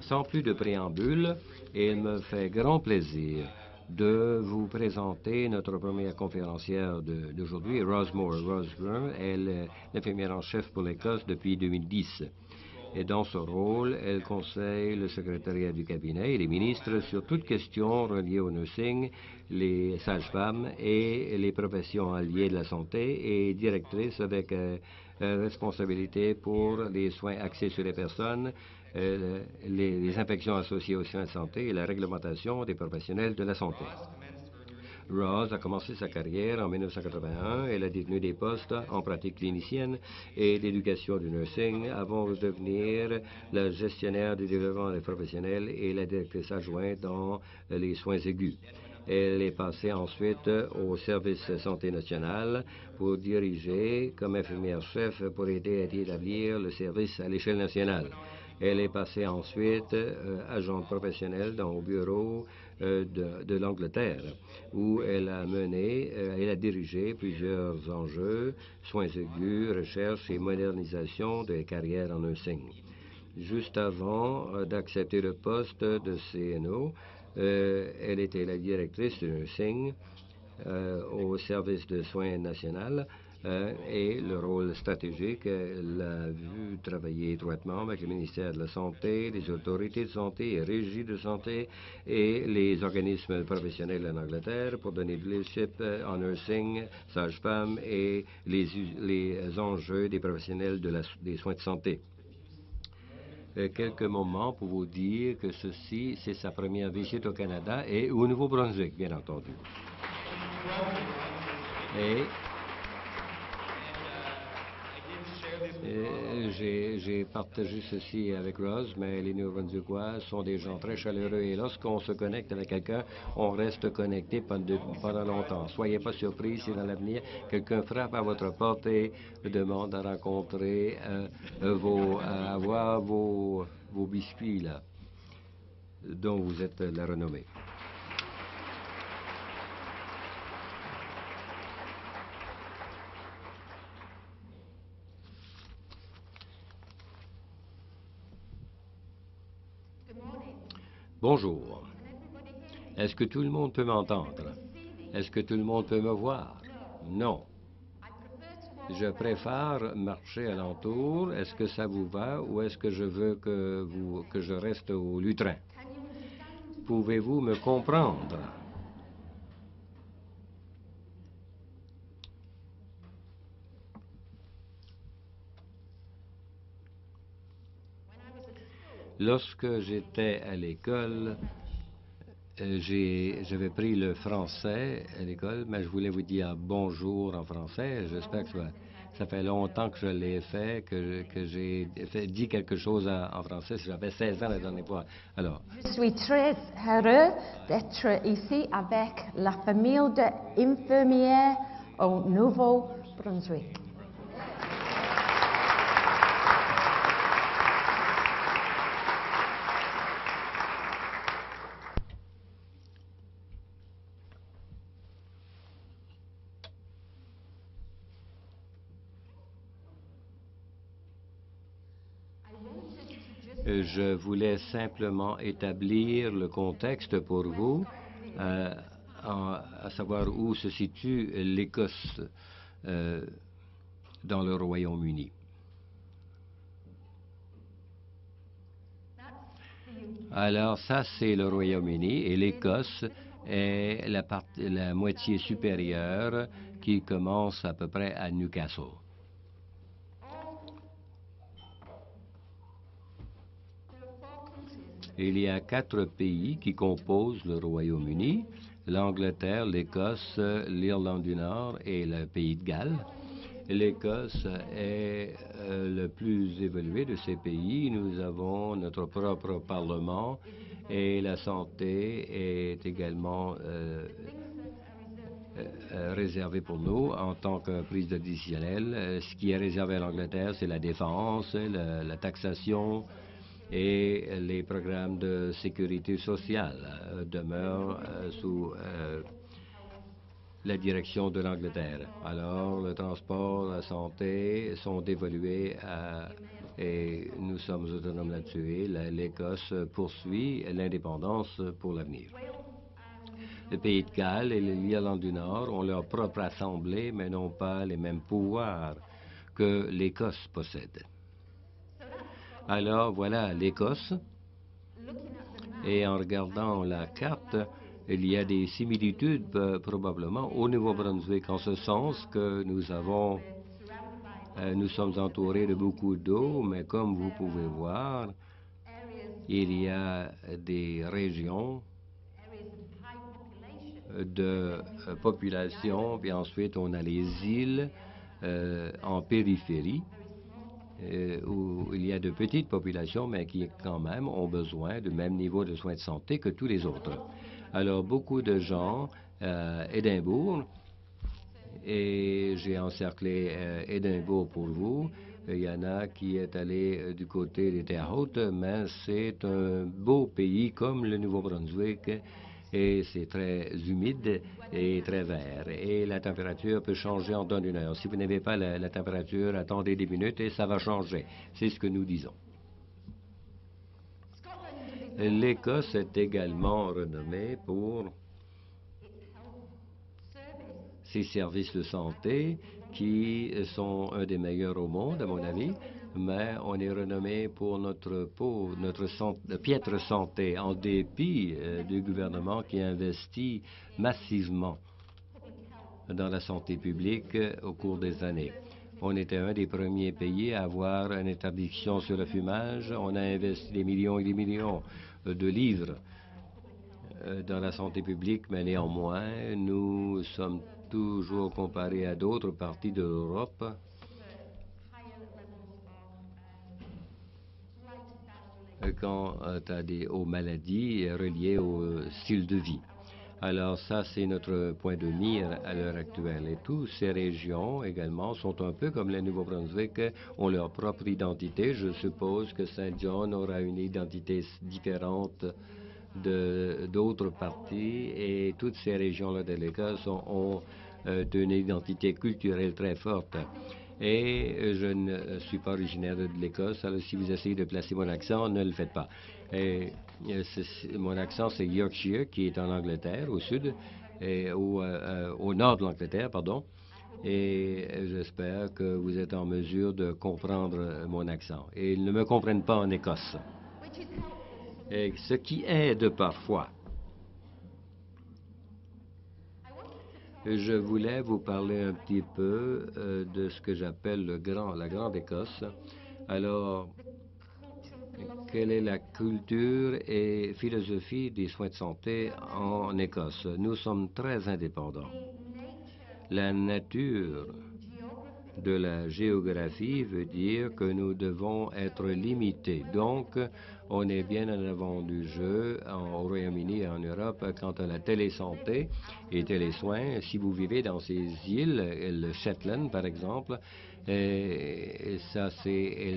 Sans plus de préambule, il me fait grand plaisir de vous présenter notre première conférencière d'aujourd'hui, Rose Moore. Rose Moore est l'infirmière en chef pour l'Écosse depuis 2010. Et dans ce rôle, elle conseille le secrétariat du cabinet et les ministres sur toutes questions reliées au nursing, les sages-femmes et les professions alliées de la santé, et directrice avec responsabilité pour les soins axés sur les personnes, les infections associées aux soins de santé et la réglementation des professionnels de la santé. Rose a commencé sa carrière en 1981. Elle a détenu des postes en pratique clinicienne et d'éducation du nursing avant de devenir la gestionnaire du développement des professionnels et la directrice adjointe dans les soins aigus. Elle est passée ensuite au service santé national pour diriger comme infirmière-chef pour aider à établir le service à l'échelle nationale. Elle est passée ensuite agente professionnelle au bureau de l'Angleterre, où elle a dirigé plusieurs enjeux, soins aigus, recherche et modernisation des carrières en nursing. Juste avant d'accepter le poste de CNO, elle était la directrice du nursing au service de soins national et le rôle stratégique, elle a vu travailler étroitement avec le ministère de la Santé, les autorités de santé et régies de santé et les organismes professionnels en Angleterre pour donner du leadership en nursing, sage-femme et les enjeux des professionnels des soins de santé. Quelques moments pour vous dire que ceci, c'est sa première visite au Canada et au Nouveau-Brunswick, bien entendu. Et j'ai partagé ceci avec Rose, mais les Nouveau-Brunswickois sont des gens très chaleureux et lorsqu'on se connecte avec quelqu'un, on reste connecté pendant longtemps. Soyez pas surpris si dans l'avenir, quelqu'un frappe à votre porte et demande à rencontrer, à avoir vos biscuits, là, dont vous êtes la renommée. Bonjour. Est-ce que tout le monde peut m'entendre? Est-ce que tout le monde peut me voir? Non. Je préfère marcher alentour. Est-ce que ça vous va ou est-ce que je veux que je reste au lutrin? Pouvez-vous me comprendre? Lorsque j'étais à l'école, j'avais pris le français à l'école, mais je voulais vous dire bonjour en français. J'espère que ça fait longtemps que je l'ai fait, que j'ai dit quelque chose en français. J'avais 16 ans la dernière fois. Alors. Je suis très heureux d'être ici avec la famille d'infirmières au Nouveau-Brunswick. Je voulais simplement établir le contexte pour vous, à savoir où se situe l'Écosse dans le Royaume-Uni. Alors ça, c'est le Royaume-Uni et l'Écosse est la moitié supérieure qui commence à peu près à Newcastle. Il y a 4 pays qui composent le Royaume-Uni, l'Angleterre, l'Écosse, l'Irlande du Nord et le Pays de Galles. L'Écosse est le plus évolué de ces pays. Nous avons notre propre Parlement et la santé est également réservée pour nous en tant que prise de décisionnelle. Ce qui est réservé à l'Angleterre, c'est la défense, la taxation, et les programmes de sécurité sociale demeurent sous la direction de l'Angleterre. Alors, le transport, la santé sont dévolués et nous sommes autonomes là-dessus. Et l'Écosse poursuit l'indépendance pour l'avenir. Le Pays de Galles et l'Irlande du Nord ont leur propre assemblée, mais n'ont pas les mêmes pouvoirs que l'Écosse possède. Alors, voilà l'Écosse. Et en regardant la carte, il y a des similitudes probablement au Nouveau-Brunswick, en ce sens que nous sommes entourés de beaucoup d'eau, mais comme vous pouvez voir, il y a des régions de population, puis ensuite on a les îles en périphérie, où il y a de petites populations, mais qui quand même ont besoin du même niveau de soins de santé que tous les autres. Alors, beaucoup de gens à Édimbourg, et j'ai encerclé Édimbourg pour vous. Il y en a qui est allé du côté des Terres Hautes, mais c'est un beau pays comme le Nouveau-Brunswick, et c'est très humide et très vert. Et la température peut changer en temps d'une heure. Si vous n'avez pas la température, attendez des minutes et ça va changer. C'est ce que nous disons. L'Écosse est également renommée pour ses services de santé qui sont un des meilleurs au monde, à mon avis, mais on est renommé pour notre piètre santé, en dépit du gouvernement qui investit massivement dans la santé publique au cours des années. On était un des premiers pays à avoir une interdiction sur le fumage. On a investi des millions et des millions de livres dans la santé publique, mais néanmoins, nous sommes toujours comparés à d'autres parties de l'Europe quant aux maladies reliées au style de vie. Alors ça, c'est notre point de mire à l'heure actuelle. Et toutes ces régions également sont un peu comme le Nouveau-Brunswick, ont leur propre identité. Je suppose que Saint John aura une identité différente d'autres parties, et toutes ces régions-là de l'Écosse ont une identité culturelle très forte. Et je ne suis pas originaire de l'Écosse, alors si vous essayez de placer mon accent, ne le faites pas. Et, mon accent, c'est Yorkshire, qui est en Angleterre, au sud, et au nord de l'Angleterre, pardon. Et j'espère que vous êtes en mesure de comprendre mon accent. Et ils ne me comprennent pas en Écosse. Et ce qui aide parfois. Je voulais vous parler un petit peu de ce que j'appelle la Grande Écosse. Alors, quelle est la culture et philosophie des soins de santé en Écosse? Nous sommes très indépendants. La nature de la géographie veut dire que nous devons être limités. Donc, on est bien en avant du jeu au Royaume-Uni et en Europe quant à la télésanté et télésoins. Si vous vivez dans ces îles, le Shetland par exemple, elles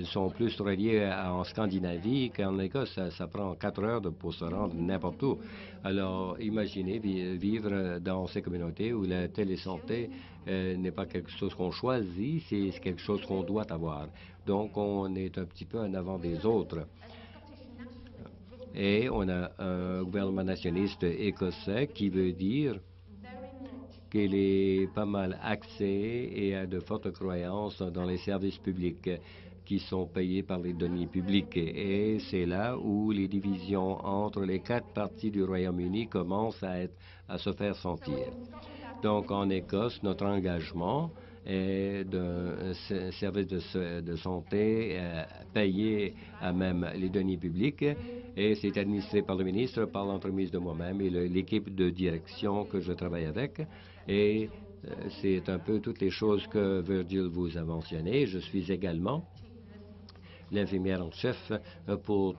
sont plus reliées en Scandinavie qu'en Écosse. Ça prend 4 heures pour se rendre n'importe où. Alors, imaginez vivre dans ces communautés où la télésanté n'est pas quelque chose qu'on choisit, c'est quelque chose qu'on doit avoir. Donc, on est un petit peu en avant des autres. Et on a un gouvernement nationaliste écossais qui veut dire qu'il est pas mal axé et a de fortes croyances dans les services publics qui sont payés par les deniers publics. Et c'est là où les divisions entre les 4 parties du Royaume-Uni commencent à se faire sentir. Donc, en Écosse, notre engagement est d'un service de santé payé à même les deniers publics, et c'est administré par le ministre, par l'entremise de moi-même et l'équipe de direction que je travaille avec. Et c'est un peu toutes les choses que Virgil vous a mentionnées. Je suis également l'infirmière en chef pour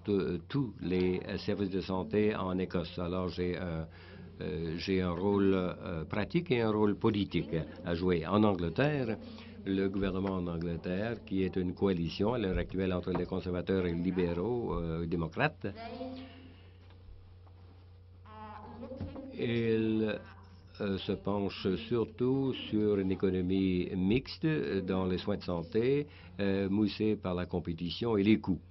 tous les services de santé en Écosse. Alors, j'ai un rôle pratique et un rôle politique à jouer. En Angleterre, le gouvernement en Angleterre, qui est une coalition à l'heure actuelle entre les conservateurs et les libéraux démocrates, ils se penche surtout sur une économie mixte dans les soins de santé, moussée par la compétition et les coûts.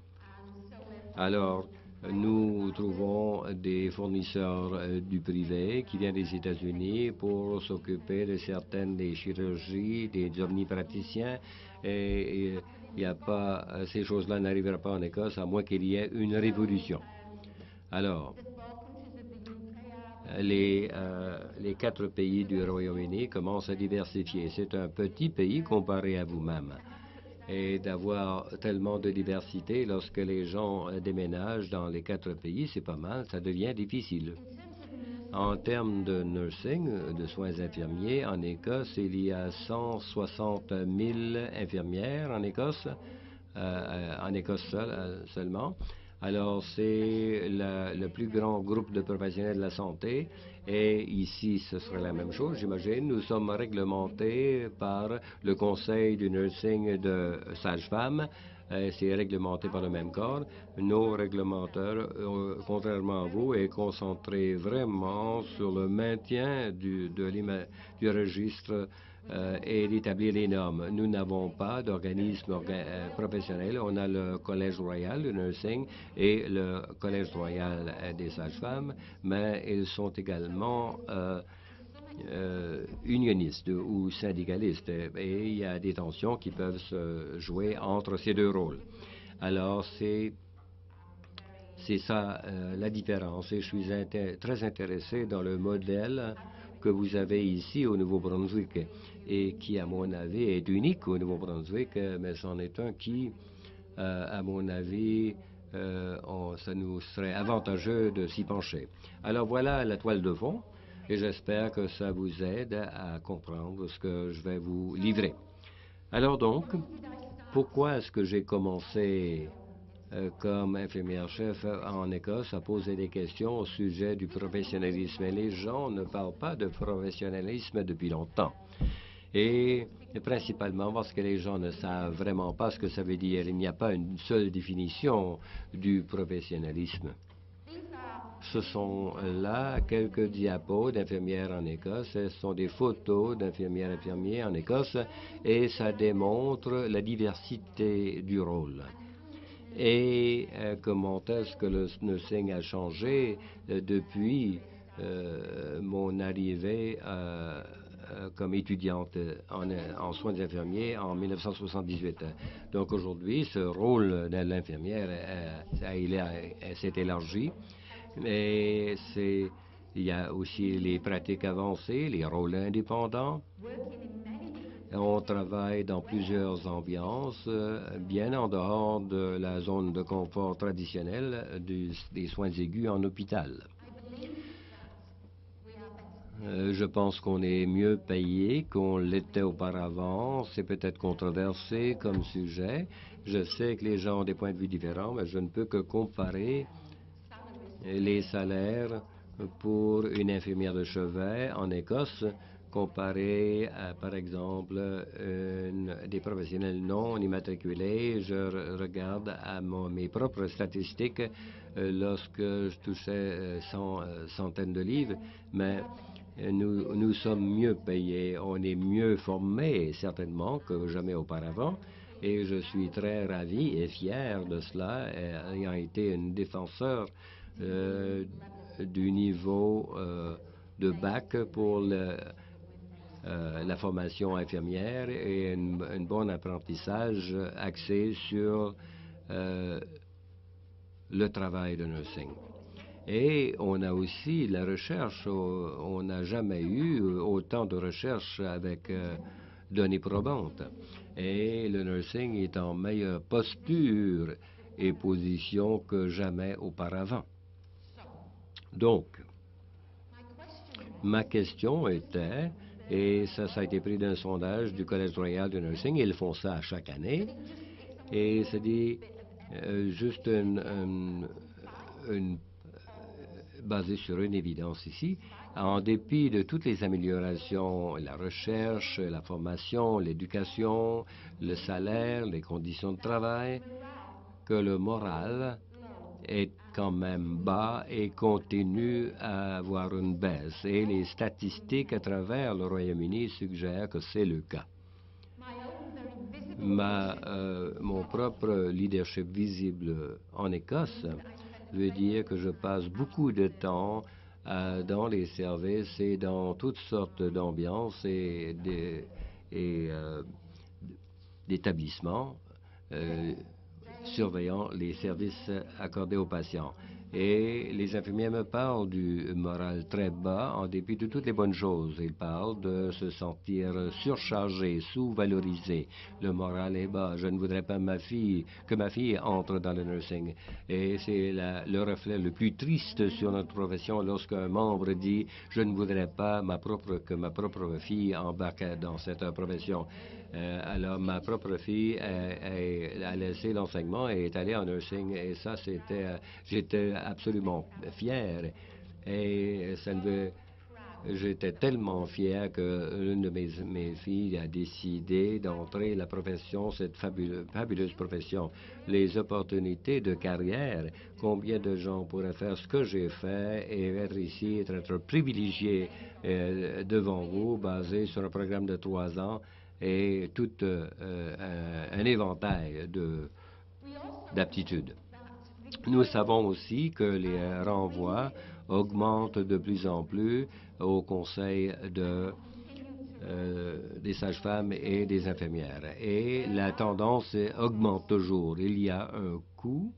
Alors, nous trouvons des fournisseurs du privé qui viennent des États-Unis pour s'occuper de certaines des chirurgies, des omnipraticiens, et il y a pas, ces choses-là n'arriveront pas en Écosse à moins qu'il y ait une révolution. Alors, les 4 pays du Royaume-Uni commencent à diversifier. C'est un petit pays comparé à vous-même. Et d'avoir tellement de diversité lorsque les gens déménagent dans les 4 pays, c'est pas mal, ça devient difficile. En termes de nursing, de soins infirmiers, en Écosse, il y a 160 000 infirmières en Écosse seulement. Alors, c'est le plus grand groupe de professionnels de la santé. Et ici, ce serait la même chose, j'imagine. Nous sommes réglementés par le Conseil du nursing de sages-femmes. C'est réglementé par le même corps. Nos réglementeurs, contrairement à vous, est concentré vraiment sur le maintien du registre et d'établir les normes. Nous n'avons pas d'organisme professionnel. On a le Collège royal du nursing et le Collège royal des sages-femmes, mais ils sont également unionistes ou syndicalistes. Et il y a des tensions qui peuvent se jouer entre ces 2 rôles. Alors, c'est ça la différence. Et je suis très intéressé dans le modèle que vous avez ici au Nouveau-Brunswick et qui, à mon avis, est unique au Nouveau-Brunswick, mais c'en est un qui, à mon avis, ça nous serait avantageux de s'y pencher. Alors voilà la toile de fond et j'espère que ça vous aide à comprendre ce que je vais vous livrer. Alors donc, pourquoi est-ce que j'ai commencé comme infirmière-chef en Écosse à poser des questions au sujet du professionnalisme? Et les gens ne parlent pas de professionnalisme depuis longtemps. Et principalement parce que les gens ne savent vraiment pas ce que ça veut dire. Il n'y a pas une seule définition du professionnalisme. Ce sont là quelques diapos d'infirmières en Écosse. Ce sont des photos d'infirmières et infirmiers en Écosse et ça démontre la diversité du rôle. Et comment est-ce que le nursing a changé depuis mon arrivée comme étudiante en soins infirmiers en 1978. Donc aujourd'hui, ce rôle de l'infirmière s'est élargi. Mais il y a aussi les pratiques avancées, les rôles indépendants. On travaille dans plusieurs ambiances, bien en dehors de la zone de confort traditionnelle des soins aigus en hôpital. Je pense qu'on est mieux payé qu'on l'était auparavant. C'est peut-être controversé comme sujet. Je sais que les gens ont des points de vue différents, mais je ne peux que comparer les salaires pour une infirmière de chevet en Écosse comparé à, par exemple, des professionnels non immatriculés. Je regarde à mes propres statistiques lorsque je touchais centaines de livres, mais nous sommes mieux payés, on est mieux formés certainement que jamais auparavant. Et je suis très ravi et fier de cela, ayant été un défenseur du niveau de bac pour la formation infirmière et un bon apprentissage axé sur le travail de nursing. Et on a aussi la recherche. On n'a jamais eu autant de recherche avec données probantes. Et le nursing est en meilleure posture et position que jamais auparavant. Donc, ma question était, et ça a été pris d'un sondage du Collège royal du nursing, ils font ça à chaque année, et c'est juste basé sur une évidence ici, en dépit de toutes les améliorations, la recherche, la formation, l'éducation, le salaire, les conditions de travail, que le moral est quand même bas et continue à avoir une baisse. Et les statistiques à travers le Royaume-Uni suggèrent que c'est le cas. Mon propre leadership visible en Écosse veut dire que je passe beaucoup de temps dans les services et dans toutes sortes d'ambiances et d'établissements surveillant les services accordés aux patients. Et les infirmiers me parlent du moral très bas en dépit de toutes les bonnes choses. Ils parlent de se sentir surchargé, sous-valorisé. Le moral est bas. Je ne voudrais pas que ma fille entre dans le nursing. Et c'est le reflet le plus triste sur notre profession lorsqu'un membre dit « Je ne voudrais pas que ma propre fille embarque dans cette profession ». Alors, ma propre fille a laissé l'enseignement et est allée en nursing. Et ça, j'étais absolument fier. Et j'étais tellement fier qu'une de mes filles a décidé d'entrer la profession, cette fabuleuse profession. Les opportunités de carrière, combien de gens pourraient faire ce que j'ai fait et être ici, être privilégié devant vous, basé sur un programme de 3 ans et tout un éventail d'aptitudes. Nous savons aussi que les renvois augmentent de plus en plus au Conseil des sages-femmes et des infirmières. Et la tendance augmente toujours. Il y a un coût.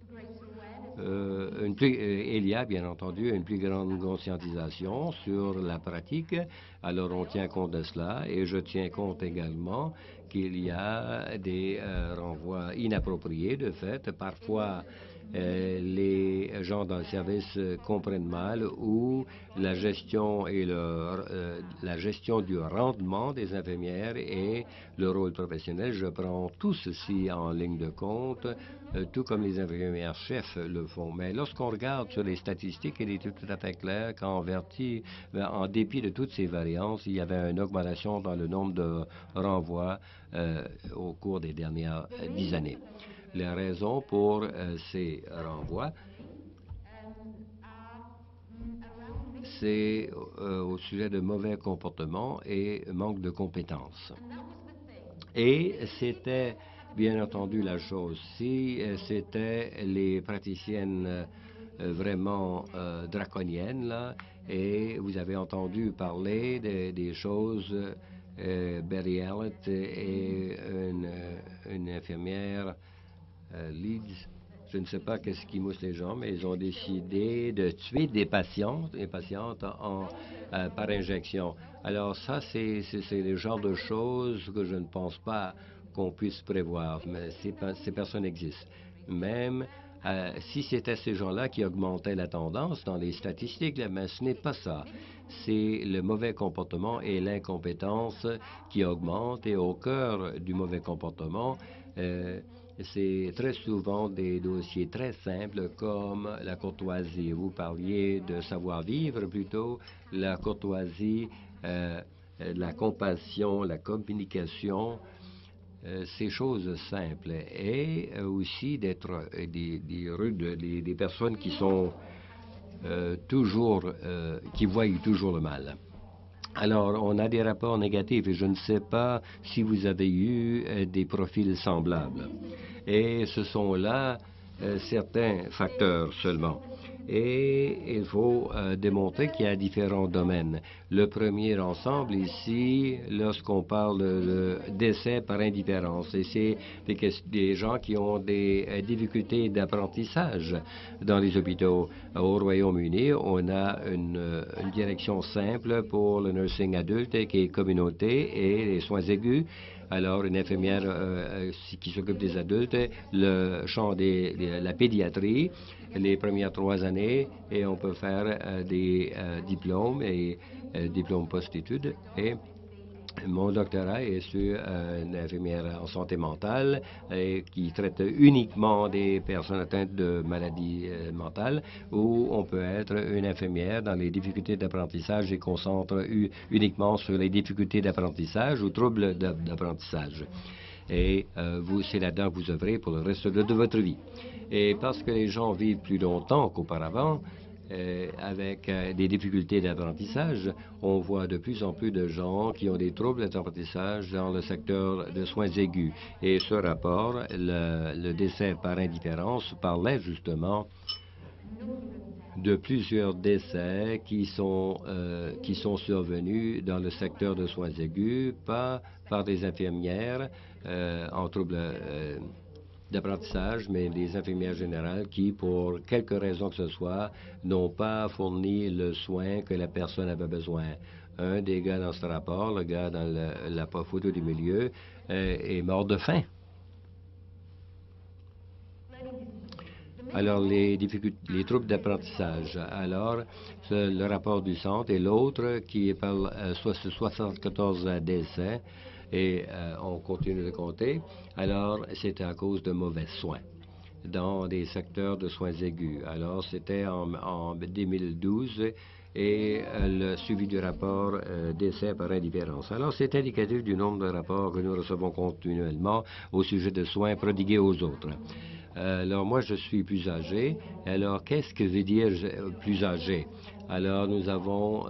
Il y a bien entendu une plus grande conscientisation sur la pratique, alors on tient compte de cela et je tiens compte également qu'il y a des renvois inappropriés de fait. Parfois, les gens dans le service comprennent mal ou la gestion du rendement des infirmières et le rôle professionnel. Je prends tout ceci en ligne de compte, tout comme les infirmières chefs le font. Mais lorsqu'on regarde sur les statistiques, il est tout à fait clair qu'en dépit de toutes ces variances, il y avait une augmentation dans le nombre de renvois au cours des dernières 10 années. Les raisons pour ces renvois, c'est au sujet de mauvais comportements et manque de compétences. Et c'était, bien entendu, la chose. Si c'était les praticiennes vraiment draconiennes, là, et vous avez entendu parler des choses, Barry Elliott et une infirmière, Leeds, je ne sais pas qu'est-ce qui mousse les gens, mais ils ont décidé de tuer des patientes par injection. Alors ça, c'est le genre de choses que je ne pense pas qu'on puisse prévoir, mais ces personnes existent. Même si c'était ces gens-là qui augmentaient la tendance dans les statistiques, mais ce n'est pas ça. C'est le mauvais comportement et l'incompétence qui augmentent, et au cœur du mauvais comportement, c'est très souvent des dossiers très simples comme la courtoisie. Vous parliez de savoir-vivre plutôt, la courtoisie, la compassion, la communication, ces choses simples. Et aussi d'être des personnes qui sont qui voient toujours le mal. Alors, on a des rapports négatifs et je ne sais pas si vous avez eu des profils semblables. Et ce sont là certains facteurs seulement. Et il faut démontrer qu'il y a différents domaines. Le premier ensemble ici, lorsqu'on parle de décès par indifférence, et c'est des gens qui ont des difficultés d'apprentissage dans les hôpitaux. Au Royaume-Uni, on a une direction simple pour le nursing adulte qui est communauté et les soins aigus. Alors, une infirmière qui s'occupe des adultes, le champ de la pédiatrie, les premières 3 années, et on peut faire des diplômes et diplômes post-études. Et mon doctorat est sur une infirmière en santé mentale qui traite uniquement des personnes atteintes de maladies mentales, où on peut être une infirmière dans les difficultés d'apprentissage et concentre uniquement sur les difficultés d'apprentissage ou troubles d'apprentissage. et c'est là-dedans que vous œuvrez pour le reste de votre vie. Et parce que les gens vivent plus longtemps qu'auparavant, avec des difficultés d'apprentissage, on voit de plus en plus de gens qui ont des troubles d'apprentissage dans le secteur de soins aigus. Et ce rapport, le décès par indifférence, parlait justement de plusieurs décès qui sont survenus dans le secteur de soins aigus, pas par des infirmières en troubles d'apprentissage, mais des infirmières générales qui, pour quelque raison que ce soit, n'ont pas fourni le soin que la personne avait besoin. Un des gars dans ce rapport, le gars dans la photo du milieu, est mort de faim. Alors, les troubles d'apprentissage. Alors, le rapport du centre et l'autre qui parle 74 décès, et on continue de compter. Alors, c'était à cause de mauvais soins dans des secteurs de soins aigus. Alors, c'était en 2012 et le suivi du rapport décès par indifférence. Alors, c'est indicatif du nombre de rapports que nous recevons continuellement au sujet de soins prodigués aux autres. Alors, moi, je suis plus âgé. Alors, qu'est-ce que veut dire plus âgé? Alors, nous avons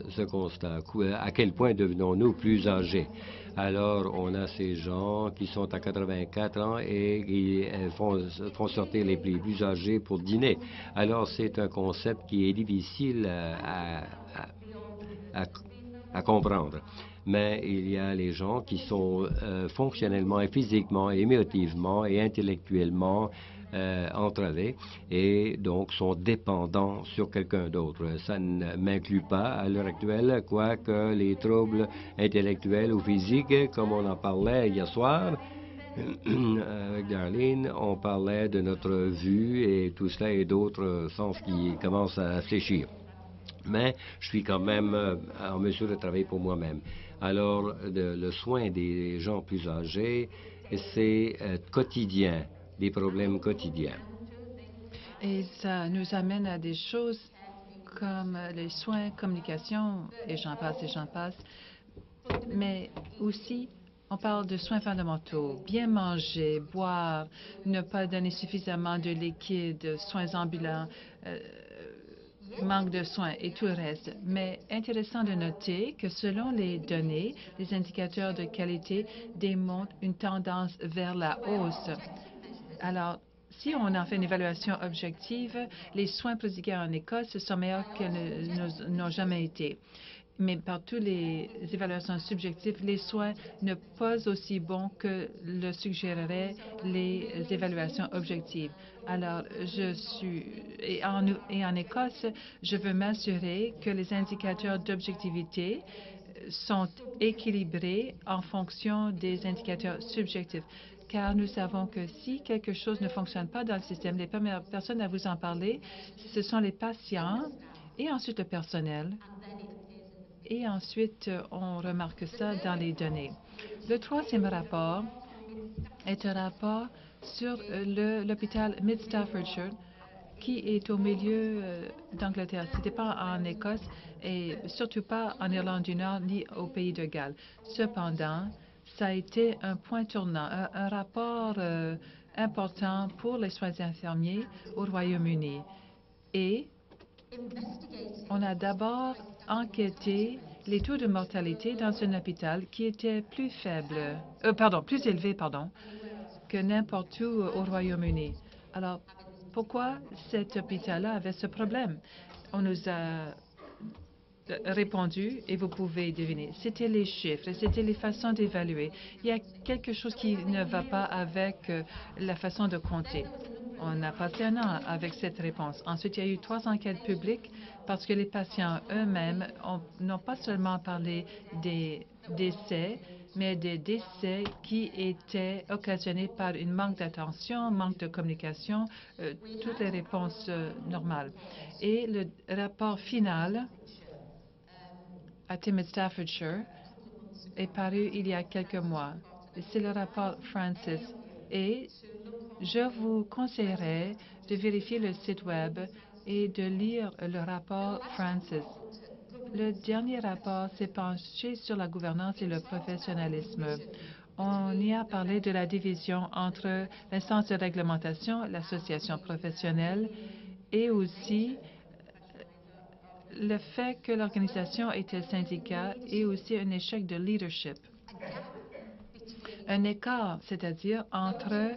ce constat. À quel point devenons-nous plus âgés? Alors, on a ces gens qui sont à 84 ans et qui font sortir les plus âgés pour dîner. Alors, c'est un concept qui est difficile à comprendre. Mais il y a les gens qui sont fonctionnellement et physiquement, et émotivement et intellectuellement entravés et donc sont dépendants sur quelqu'un d'autre. Ça ne m'inclut pas à l'heure actuelle, quoique les troubles intellectuels ou physiques, comme on en parlait hier soir, avec Darlene, on parlait de notre vue et tout cela et d'autres sens qui commencent à fléchir. Mais je suis quand même en mesure de travailler pour moi-même. Alors, le soin des gens plus âgés, c'est quotidien, des problèmes quotidiens. Et ça nous amène à des choses comme les soins, communication, et j'en passe. Mais aussi, on parle de soins fondamentaux, bien manger, boire, ne pas donner suffisamment de liquide, soins ambulants, manque de soins et tout le reste. Mais intéressant de noter que selon les données, les indicateurs de qualité démontrent une tendance vers la hausse. Alors, si on en fait une évaluation objective, les soins prodigués en Écosse sont meilleurs qu'ils n'ont jamais été. Mais par toutes les évaluations subjectives, les soins ne pas aussi bons que le suggéreraient les évaluations objectives. Alors, et en Écosse, je veux m'assurer que les indicateurs d'objectivité sont équilibrés en fonction des indicateurs subjectifs. Car nous savons que si quelque chose ne fonctionne pas dans le système, les premières personnes à vous en parler, ce sont les patients et ensuite le personnel. Et ensuite, on remarque ça dans les données. Le troisième rapport est un rapport sur l'hôpital Mid Staffordshire, qui est au milieu d'Angleterre. Ce n'était pas en Écosse et surtout pas en Irlande du Nord ni au pays de Galles. Cependant, ça a été un point tournant, un rapport important pour les soins infirmiers au Royaume-Uni. Et on a d'abord enquêté les taux de mortalité dans un hôpital qui était plus élevé que n'importe où au Royaume-Uni. Alors, pourquoi cet hôpital-là avait ce problème? On nous a répondu, et vous pouvez deviner, c'était les chiffres, c'était les façons d'évaluer. Il y a quelque chose qui ne va pas avec la façon de compter. On a passé un an avec cette réponse. Ensuite, il y a eu 3 enquêtes publiques parce que les patients eux-mêmes n'ont pas seulement parlé des décès, mais des décès qui étaient occasionnés par un manque d'attention, manque de communication, toutes les réponses normales. Et le rapport final à Mid Staffordshire est paru il y a quelques mois. C'est le rapport Francis. Et je vous conseillerais de vérifier le site Web et de lire le rapport Francis. Le dernier rapport s'est penché sur la gouvernance et le professionnalisme. On y a parlé de la division entre l'instance de réglementation, l'association professionnelle et aussi le fait que l'organisation était syndicat et aussi un échec de leadership. Un écart, c'est-à-dire entre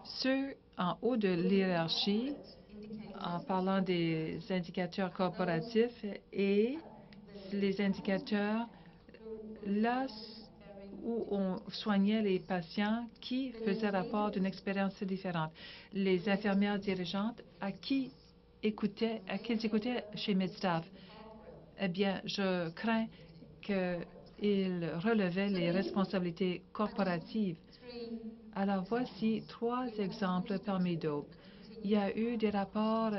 ceux en haut de l'hiérarchie, en parlant des indicateurs corporatifs et les indicateurs là où on soignait les patients qui faisaient rapport d'une expérience différente. Les infirmières dirigeantes à qui ils écoutaient chez Medstaff. Eh bien, je crains qu'ils relevaient les responsabilités corporatives. Alors, voici 3 exemples parmi d'autres. Il y a eu des rapports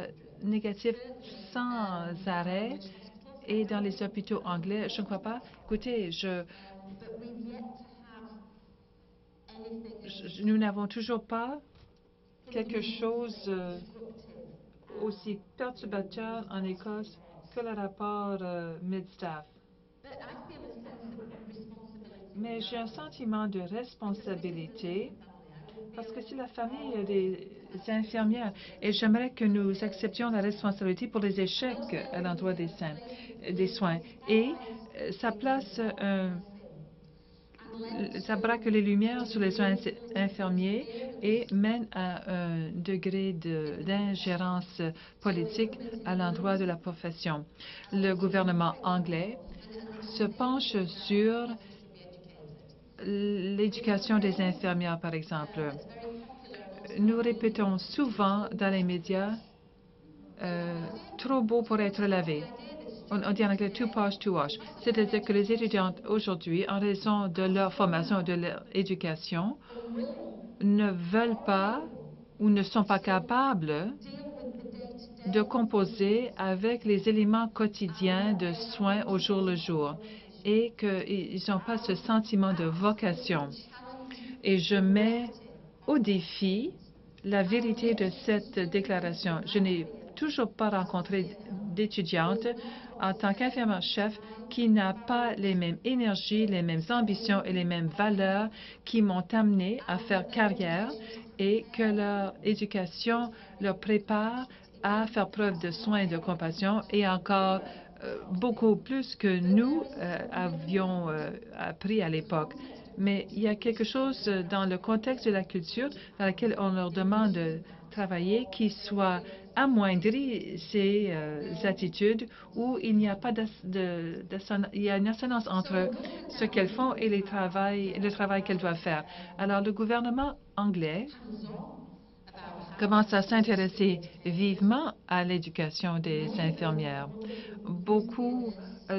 négatifs sans arrêt et dans les hôpitaux anglais, je ne crois pas. Écoutez, nous n'avons toujours pas quelque chose aussi perturbateur en Écosse que le rapport Medstaff. Mais j'ai un sentiment de responsabilité parce que c'est la famille des infirmières et j'aimerais que nous acceptions la responsabilité pour les échecs à l'endroit des soins. Et ça braque les lumières sur les soins infirmiers et mène à un degré d'ingérence politique à l'endroit de la profession. Le gouvernement anglais se penche sur l'éducation des infirmières, par exemple. Nous répétons souvent dans les médias trop beau pour être lavé. On dit en anglais too posh to wash. C'est-à-dire que les étudiantes aujourd'hui, en raison de leur formation, de leur éducation, ne veulent pas ou ne sont pas capables de composer avec les éléments quotidiens de soins au jour le jour et qu'ils n'ont pas ce sentiment de vocation. Et je mets au défi la vérité de cette déclaration. Je n'ai toujours pas rencontré d'étudiante en tant qu'infirmière-chef qui n'a pas les mêmes énergies, les mêmes ambitions et les mêmes valeurs qui m'ont amené à faire carrière et que leur éducation leur prépare à faire preuve de soin et de compassion et encore beaucoup plus que nous avions appris à l'époque. Mais il y a quelque chose dans le contexte de la culture dans lequel on leur demande de travailler qui soit amoindri ces attitudes où il n'y a pas il y a une assonance entre ce qu'elles font et le travail qu'elles doivent faire. Alors, le gouvernement anglais commence à s'intéresser vivement à l'éducation des infirmières. Beaucoup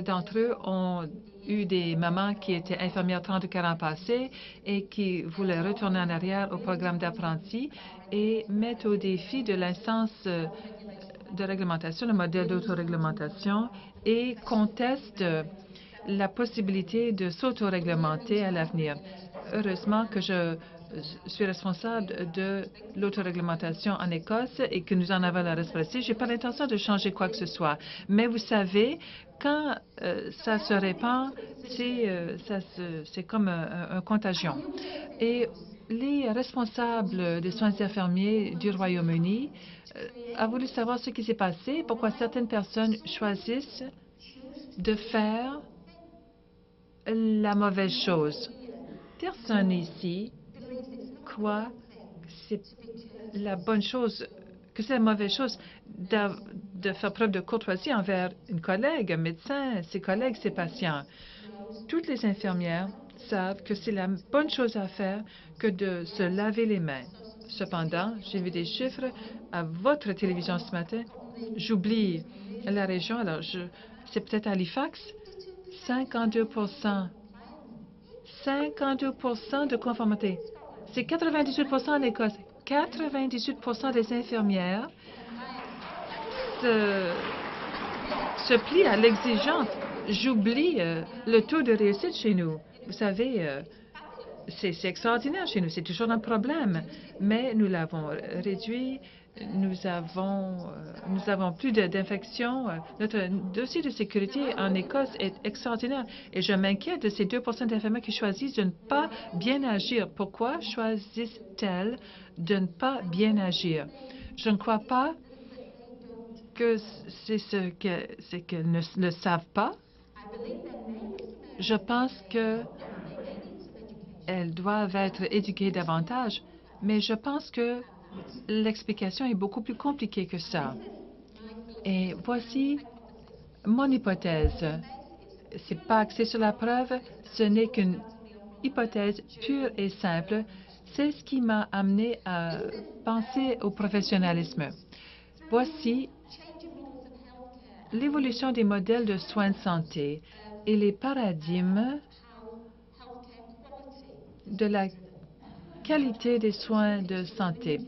d'entre eux ont eu des mamans qui étaient infirmières 30 ou 40 ans passés et qui voulaient retourner en arrière au programme d'apprentis et mettent au défi de l'instance de réglementation, le modèle d'autoréglementation et contestent la possibilité de s'autoréglementer à l'avenir. Heureusement que je suis responsable de l'autoréglementation en Écosse et que nous en avons la responsabilité. Je n'ai pas l'intention de changer quoi que ce soit. Mais vous savez, quand ça se répand, c'est comme un contagion. Et les responsables des soins infirmiers du Royaume-Uni ont voulu savoir ce qui s'est passé, pourquoi certaines personnes choisissent de faire la mauvaise chose. Personne ici croit que c'est la bonne chose, que c'est la mauvaise chose de faire preuve de courtoisie envers une collègue, un médecin, ses collègues, ses patients. Toutes les infirmières savent que c'est la bonne chose à faire que de se laver les mains. Cependant, j'ai vu des chiffres à votre télévision ce matin. J'oublie la région, alors c'est peut-être Halifax, 52% de conformité. C'est 98% en Écosse. 98% des infirmières se plient à l'exigence. J'oublie le taux de réussite chez nous. Vous savez, c'est extraordinaire chez nous, c'est toujours un problème, mais nous l'avons réduit. Nous avons plus d'infections. Notre dossier de sécurité en Écosse est extraordinaire et je m'inquiète de ces 2 d'infirmières qui choisissent de ne pas bien agir. Pourquoi choisissent-elles de ne pas bien agir? Je ne crois pas que c'est qu'elles ne le savent pas. Je pense qu'elles doivent être éduquées davantage, mais je pense que l'explication est beaucoup plus compliquée que ça. Et voici mon hypothèse. Ce n'est pas axé sur la preuve, ce n'est qu'une hypothèse pure et simple. C'est ce qui m'a amené à penser au professionnalisme. Voici l'évolution des modèles de soins de santé et les paradigmes de la qualité des soins de santé.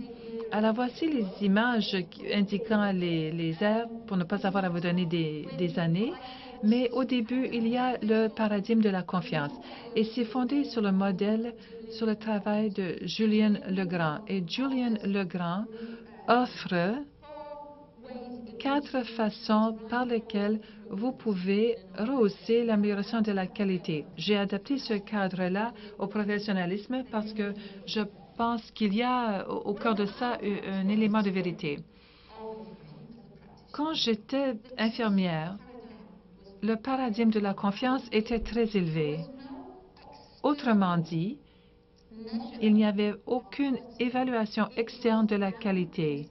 Alors, voici les images indiquant les aires, pour ne pas avoir à vous donner des années. Mais au début, il y a le paradigme de la confiance. Et c'est fondé sur le modèle, sur le travail de Julian Legrand. Et Julian Legrand offre 4 façons par lesquelles vous pouvez rehausser l'amélioration de la qualité. J'ai adapté ce cadre-là au professionnalisme parce que je pense qu'il y a au cœur de ça un élément de vérité. Quand j'étais infirmière, le paradigme de la confiance était très élevé. Autrement dit, il n'y avait aucune évaluation externe de la qualité.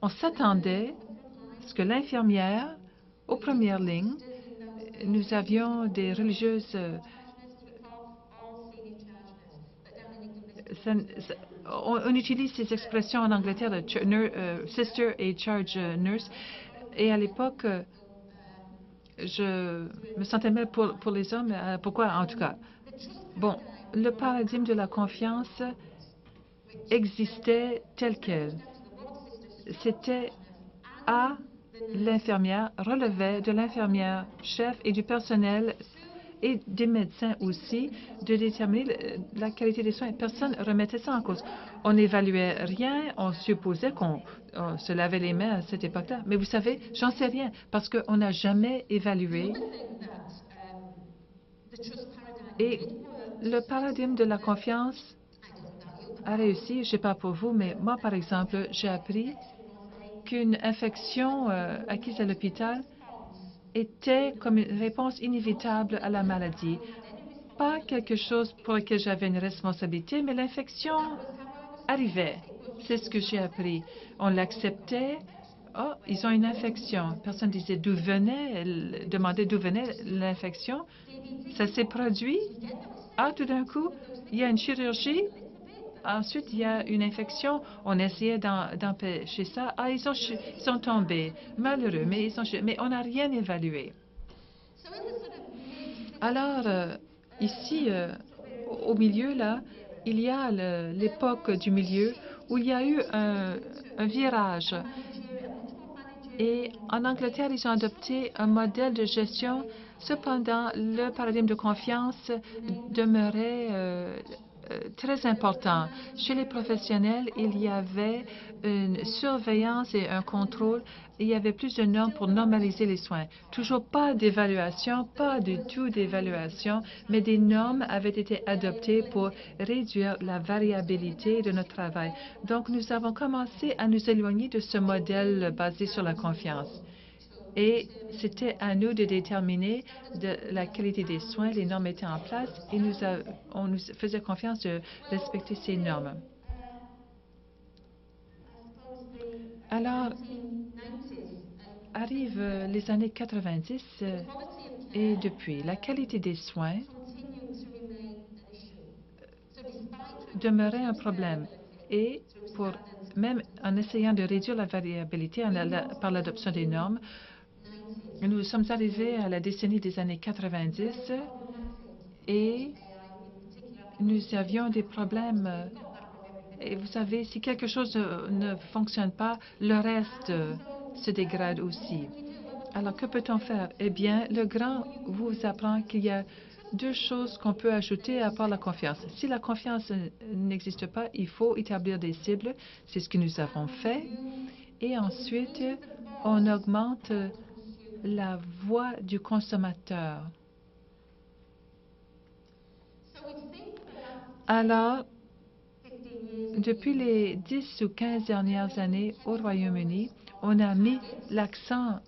On s'attendait à ce que l'infirmière, aux premières lignes, nous avions des religieuses. On utilise ces expressions en Angleterre, sister et charge nurse. Et à l'époque, je me sentais mal pour les hommes. Pourquoi, en tout cas? Bon, le paradigme de la confiance existait tel quel. C'était à l'infirmière, relevait de l'infirmière chef et du personnel et des médecins aussi de déterminer la qualité des soins. Personne ne remettait ça en cause. On n'évaluait rien, on supposait qu'on se lavait les mains à cette époque-là. Mais vous savez, j'en sais rien parce qu'on n'a jamais évalué. Et le paradigme de la confiance a réussi. Je ne sais pas pour vous, mais moi, par exemple, j'ai appris qu'une infection acquise à l'hôpital était comme une réponse inévitable à la maladie. Pas quelque chose pour lequel j'avais une responsabilité, mais l'infection arrivait. C'est ce que j'ai appris. On l'acceptait. Oh, ils ont une infection. Personne ne disait d'où venait, demandait d'où venait l'infection. Ça s'est produit. Ah, tout d'un coup, il y a une chirurgie. Ensuite, il y a une infection. On essayait d'empêcher ça. Ah, ils sont tombés. Malheureux, mais on n'a rien évalué. Alors, ici, au milieu, là, il y a l'époque du milieu où il y a eu un virage. Et en Angleterre, ils ont adopté un modèle de gestion. Cependant, le paradigme de confiance demeurait très important. Chez les professionnels, il y avait une surveillance et un contrôle. Il y avait plus de normes pour normaliser les soins. Toujours pas d'évaluation, pas du tout d'évaluation, mais des normes avaient été adoptées pour réduire la variabilité de notre travail. Donc, nous avons commencé à nous éloigner de ce modèle basé sur la confiance. Et c'était à nous de déterminer la qualité des soins. Les normes étaient en place et on nous faisait confiance de respecter ces normes. Alors, arrivent les années 90 et depuis, la qualité des soins demeurait un problème. Et même en essayant de réduire la variabilité par l'adoption des normes, nous sommes arrivés à la décennie des années 90 et nous avions des problèmes. Et vous savez, si quelque chose ne fonctionne pas, le reste se dégrade aussi. Alors, que peut-on faire? Eh bien, le grand vous apprend qu'il y a deux choses qu'on peut ajouter à part la confiance. Si la confiance n'existe pas, il faut établir des cibles. C'est ce que nous avons fait. Et ensuite, on augmente la voix du consommateur. Alors, depuis les 10 ou 15 dernières années au Royaume-Uni, on a mis l'accent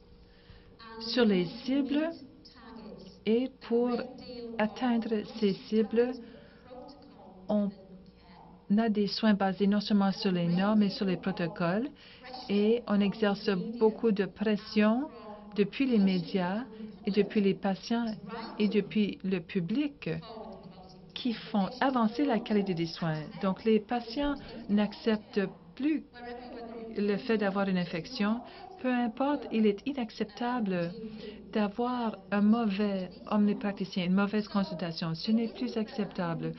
sur les cibles et pour atteindre ces cibles, on a des soins basés non seulement sur les normes mais sur les protocoles et on exerce beaucoup de pression depuis les médias et depuis les patients et depuis le public qui font avancer la qualité des soins. Donc, les patients n'acceptent plus le fait d'avoir une infection. Peu importe, il est inacceptable d'avoir un mauvais omnipraticien, une mauvaise consultation. Ce n'est plus acceptable.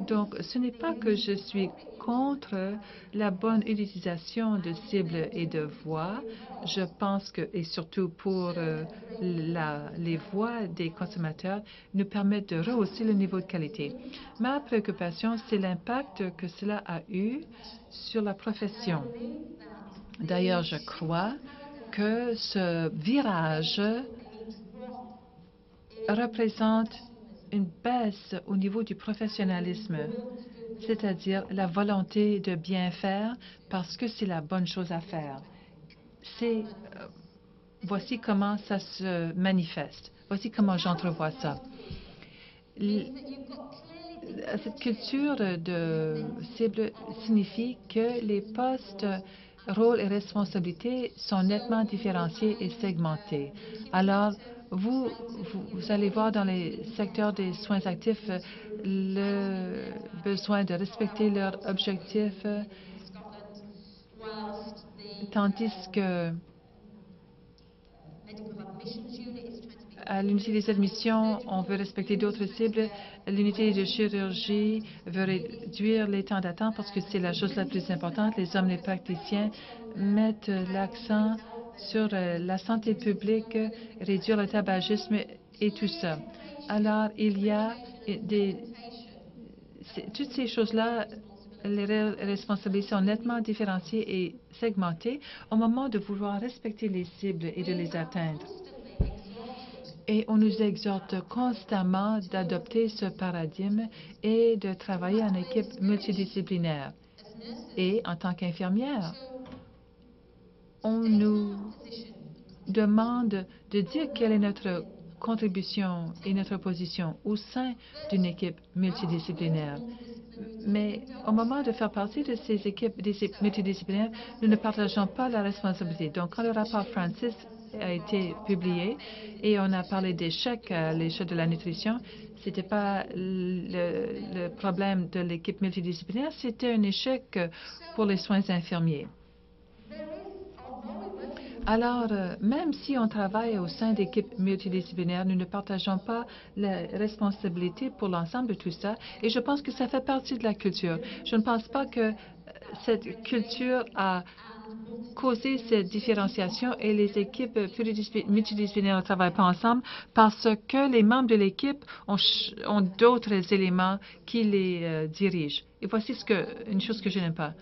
Donc, ce n'est pas que je suis contre la bonne utilisation de cibles et de voix. Je pense que, et surtout pour les voix des consommateurs, nous permettent de rehausser le niveau de qualité. Ma préoccupation, c'est l'impact que cela a eu sur la profession. D'ailleurs, je crois que ce virage représente une baisse au niveau du professionnalisme, c'est-à-dire la volonté de bien faire parce que c'est la bonne chose à faire. Voici comment ça se manifeste. Voici comment j'entrevois ça. Cette culture de cible signifie que les postes, rôles et responsabilités sont nettement différenciés et segmentés. Alors, vous allez voir dans les secteurs des soins actifs le besoin de respecter leurs objectifs, tandis que à l'unité des admissions, on veut respecter d'autres cibles. L'unité de chirurgie veut réduire les temps d'attente parce que c'est la chose la plus importante. Les hommes, les praticiens mettent l'accent sur la santé publique, réduire le tabagisme et tout ça. Alors, il y a toutes ces choses-là, les responsabilités sont nettement différenciées et segmentées au moment de vouloir respecter les cibles et de les atteindre. Et on nous exhorte constamment d'adopter ce paradigme et de travailler en équipe multidisciplinaire. Et en tant qu'infirmière, on nous demande de dire quelle est notre contribution et notre position au sein d'une équipe multidisciplinaire. Mais au moment de faire partie de ces équipes multidisciplinaires, nous ne partageons pas la responsabilité. Donc, quand le rapport Francis a été publié et on a parlé d'échec à l'échelle de la nutrition, ce n'était pas le problème de l'équipe multidisciplinaire, c'était un échec pour les soins infirmiers. Alors, même si on travaille au sein d'équipes multidisciplinaires, nous ne partageons pas la responsabilité pour l'ensemble de tout ça. Et je pense que ça fait partie de la culture. Je ne pense pas que cette culture a causé cette différenciation et les équipes multidisciplinaires ne travaillent pas ensemble parce que les membres de l'équipe ont d'autres éléments qui les dirigent. Et voici une chose que je n'aime pas.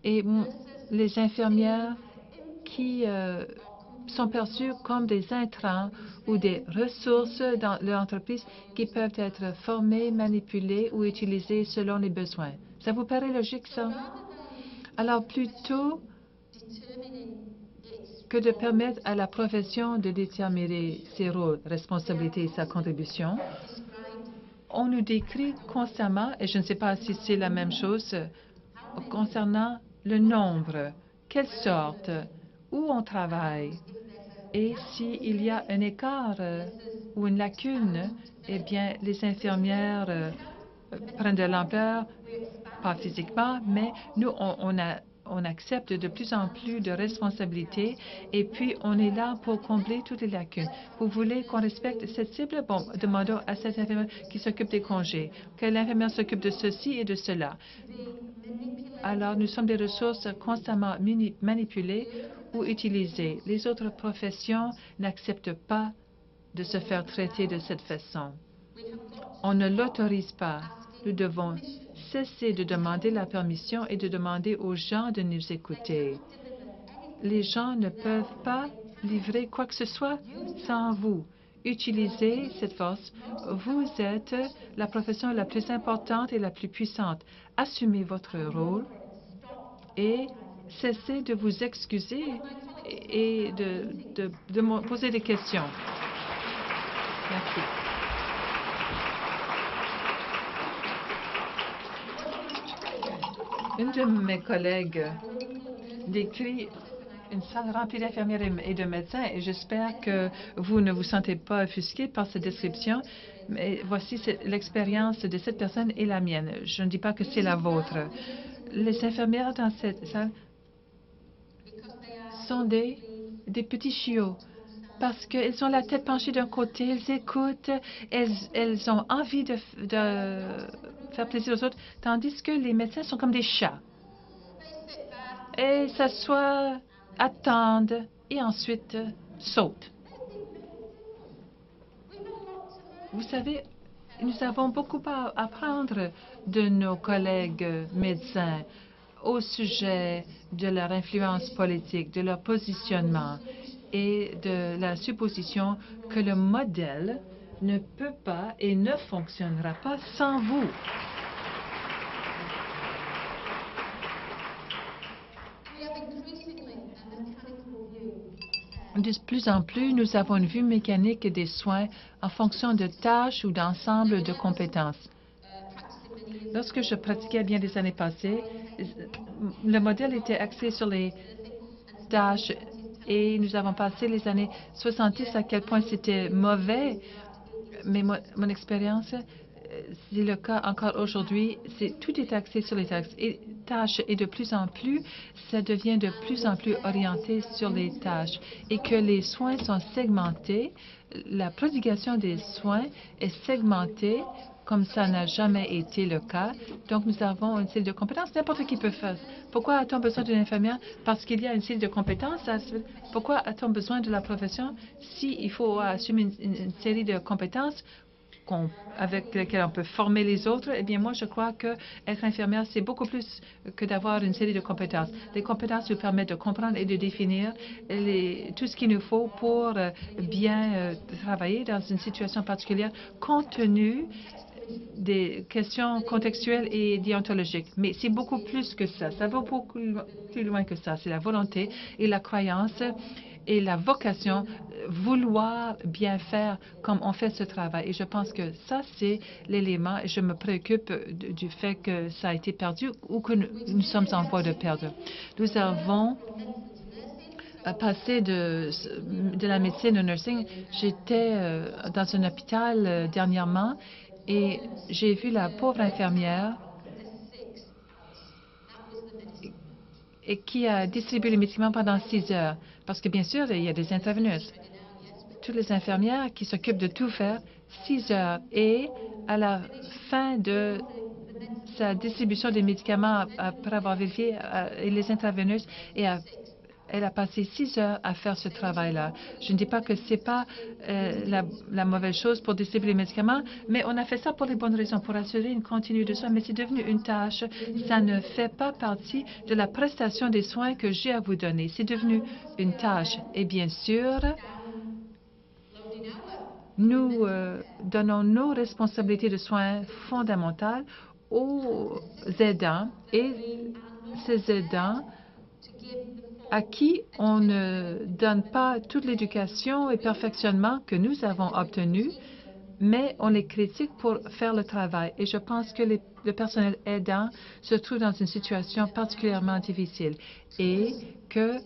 Et les infirmières qui sont perçus comme des intrants ou des ressources dans l'entreprise qui peuvent être formées, manipulées ou utilisées selon les besoins. Ça vous paraît logique, ça? Alors, plutôt que de permettre à la profession de déterminer ses rôles, responsabilités et sa contribution, on nous décrit constamment, et je ne sais pas si c'est la même chose, concernant le nombre, quelle sorte, où on travaille. Et s'il y a un écart ou une lacune, eh bien, les infirmières prennent de l'ampleur, pas physiquement, mais nous, on accepte de plus en plus de responsabilités et puis on est là pour combler toutes les lacunes. Vous voulez qu'on respecte cette cible? Bon, demandons à cette infirmière qui s'occupe des congés, que l'infirmière s'occupe de ceci et de cela. Alors, nous sommes des ressources constamment manipulées ou utilisées. Les autres professions n'acceptent pas de se faire traiter de cette façon. On ne l'autorise pas. Nous devons cesser de demander la permission et de demander aux gens de nous écouter. Les gens ne peuvent pas livrer quoi que ce soit sans vous. Utilisez cette force. Vous êtes la profession la plus importante et la plus puissante. Assumez votre rôle et cessez de vous excuser et de me poser des questions. Merci. Une de mes collègues décrit une salle remplie d'infirmières et de médecins et j'espère que vous ne vous sentez pas offusqué par cette description. Mais voici l'expérience de cette personne et la mienne. Je ne dis pas que c'est la vôtre. Les infirmières dans cette salle sont des petits chiots parce qu'elles ont la tête penchée d'un côté, elles écoutent, elles ont envie de faire plaisir aux autres, tandis que les médecins sont comme des chats. Et s'assoient, attendent et ensuite sautent. Vous savez, nous avons beaucoup à apprendre de nos collègues médecins au sujet de leur influence politique, de leur positionnement et de la supposition que le modèle ne peut pas et ne fonctionnera pas sans vous. De plus en plus, nous avons une vue mécanique des soins en fonction de tâches ou d'ensemble de compétences. Lorsque je pratiquais bien des années passées, le modèle était axé sur les tâches et nous avons passé les années 70 à quel point c'était mauvais. Mais mon expérience, c'est le cas encore aujourd'hui. Tout est axé sur les tâches et de plus en plus, ça devient de plus en plus orienté sur les tâches et que les soins sont segmentés. La prodiguation des soins est segmentée comme ça n'a jamais été le cas. Donc, nous avons une série de compétences. N'importe qui peut faire. Pourquoi a-t-on besoin d'une infirmière? Parce qu'il y a une série de compétences. Pourquoi a-t-on besoin de la profession s'il faut assumer une série de compétences avec lesquelles on peut former les autres? Eh bien, moi, je crois que être infirmière, c'est beaucoup plus que d'avoir une série de compétences. Les compétences nous permettent de comprendre et de définir tout ce qu'il nous faut pour bien travailler dans une situation particulière, compte tenu des questions contextuelles et déontologiques. Mais c'est beaucoup plus que ça. Ça va beaucoup plus loin que ça. C'est la volonté et la croyance et la vocation, vouloir bien faire comme on fait ce travail. Et je pense que ça, c'est l'élément. Je me préoccupe du fait que ça a été perdu ou que nous sommes en voie de perdre. Nous avons passé de la médecine au nursing. J'étais dans un hôpital dernièrement et j'ai vu la pauvre infirmière et qui a distribué les médicaments pendant 6 heures. Parce que, bien sûr, il y a des interveneuses. Toutes les infirmières qui s'occupent de tout faire, 6 heures. Et à la fin de sa distribution des médicaments, après avoir vérifié les interveneuses, elle a passé 6 heures à faire ce travail-là. Je ne dis pas que ce n'est pas la mauvaise chose pour distribuer les médicaments, mais on a fait ça pour les bonnes raisons, pour assurer une continuité de soins, mais c'est devenu une tâche. Ça ne fait pas partie de la prestation des soins que j'ai à vous donner. C'est devenu une tâche. Et bien sûr, nous donnons nos responsabilités de soins fondamentales aux aidants et ces aidants à qui on ne donne pas toute l'éducation et perfectionnement que nous avons obtenu, mais on les critique pour faire le travail. Et je pense que le personnel aidant se trouve dans une situation particulièrement difficile et que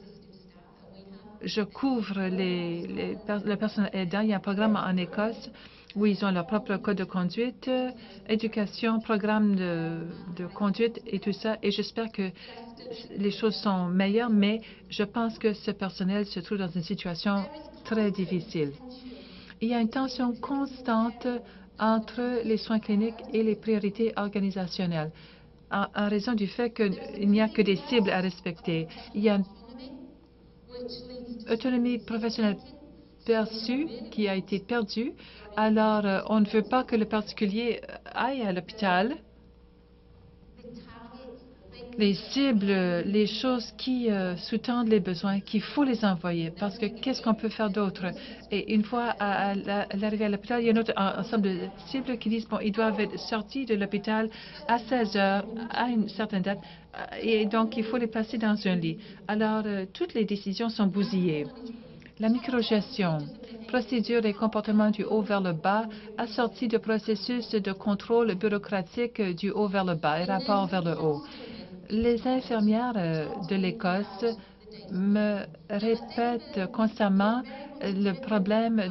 je couvre le personnel aidant. Il y a un programme en Écosse où ils ont leur propre code de conduite, éducation, programme de conduite et tout ça. Et j'espère que les choses sont meilleures, mais je pense que ce personnel se trouve dans une situation très difficile. Il y a une tension constante entre les soins cliniques et les priorités organisationnelles, en raison du fait qu'il n'y a que des cibles à respecter. Il y a une autonomie professionnelle qui a été perdu. Alors, on ne veut pas que le particulier aille à l'hôpital. Les cibles, les choses qui sous-tendent les besoins, qu'il faut les envoyer, parce que qu'est-ce qu'on peut faire d'autre? Et une fois à l'arrivée à l'hôpital, il y a un autre ensemble de cibles qui disent, bon, ils doivent être sortis de l'hôpital à 16 heures, à une certaine date, et donc il faut les placer dans un lit. Alors, toutes les décisions sont bousillées. La microgestion, procédure et comportement du haut vers le bas, assorti de processus de contrôle bureaucratique du haut vers le bas et rapport vers le haut. Les infirmières de l'Écosse me répètent constamment le problème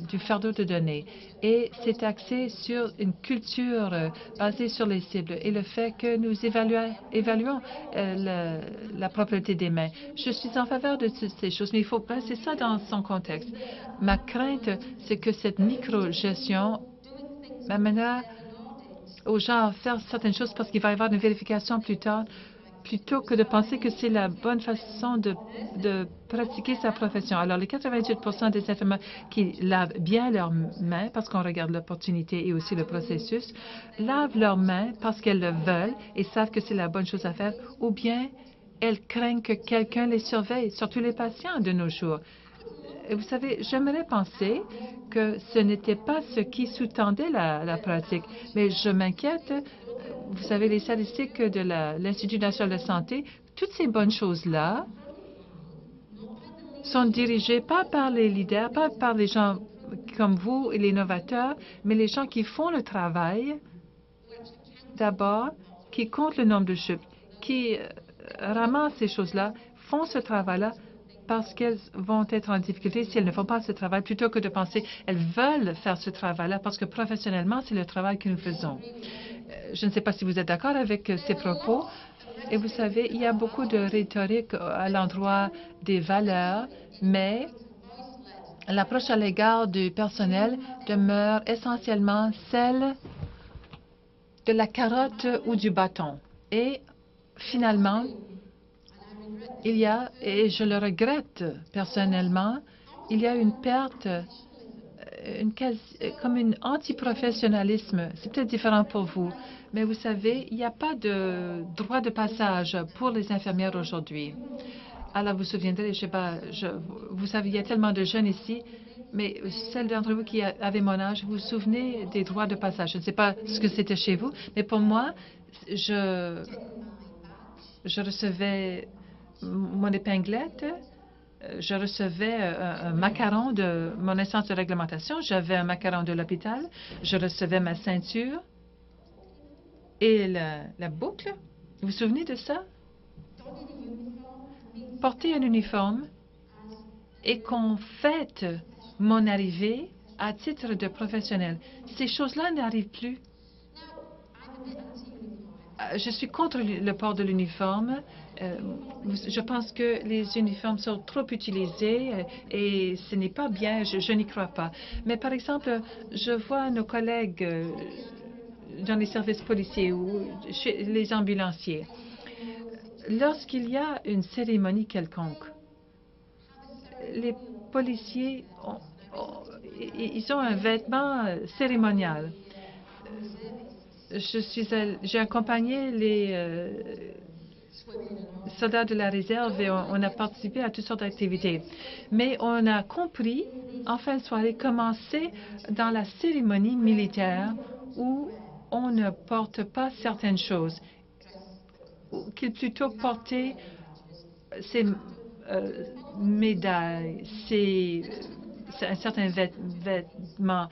du fardeau de données. Et c'est axé sur une culture basée sur les cibles et le fait que nous évaluons la propriété des mains. Je suis en faveur de toutes ces choses, mais il faut placer ça dans son contexte. Ma crainte, c'est que cette micro-gestion m'amènera aux gens à faire certaines choses parce qu'il va y avoir une vérification plus tard, plutôt que de penser que c'est la bonne façon de pratiquer sa profession. Alors, les 88% des infirmières qui lavent bien leurs mains, parce qu'on regarde l'opportunité et aussi le processus, lavent leurs mains parce qu'elles le veulent et savent que c'est la bonne chose à faire, ou bien elles craignent que quelqu'un les surveille, surtout les patients de nos jours. Et vous savez, j'aimerais penser que ce n'était pas ce qui sous-tendait la pratique, mais je m'inquiète. Vous savez, les statistiques de l'Institut national de santé, toutes ces bonnes choses-là sont dirigées pas par les leaders, pas par les gens comme vous et les novateurs, mais les gens qui font le travail d'abord, qui comptent le nombre de chiffres, qui ramassent ces choses-là, font ce travail-là, parce qu'elles vont être en difficulté si elles ne font pas ce travail, plutôt que de penser elles veulent faire ce travail-là, parce que professionnellement, c'est le travail que nous faisons. Je ne sais pas si vous êtes d'accord avec ces propos. Et vous savez, il y a beaucoup de rhétorique à l'endroit des valeurs, mais l'approche à l'égard du personnel demeure essentiellement celle de la carotte ou du bâton. Et finalement, il y a, et je le regrette personnellement, il y a une perte, comme un antiprofessionnalisme. C'est peut-être différent pour vous, mais vous savez, il n'y a pas de droit de passage pour les infirmières aujourd'hui. Alors, vous vous souviendrez, je sais pas, vous savez, il y a tellement de jeunes ici, mais celles d'entre vous qui avaient mon âge, vous vous souvenez des droits de passage. Je ne sais pas ce que c'était chez vous, mais pour moi, je recevais mon épinglette, je recevais un macaron de mon instance de réglementation, j'avais un macaron de l'hôpital, je recevais ma ceinture et la boucle. Vous vous souvenez de ça? Porter un uniforme et qu'on fête mon arrivée à titre de professionnel. Ces choses-là n'arrivent plus. Je suis contre le port de l'uniforme. Je pense que les uniformes sont trop utilisés et ce n'est pas bien, je n'y crois pas. Mais par exemple, je vois nos collègues dans les services policiers ou chez les ambulanciers. Lorsqu'il y a une cérémonie quelconque, les policiers ils ont un vêtement cérémonial. J'ai accompagné les soldats de la réserve et on a participé à toutes sortes d'activités. Mais on a compris, en fin de soirée, comment c'est dans la cérémonie militaire où on ne porte pas certaines choses, qu'il plutôt porter ces médailles, un certain vêtement.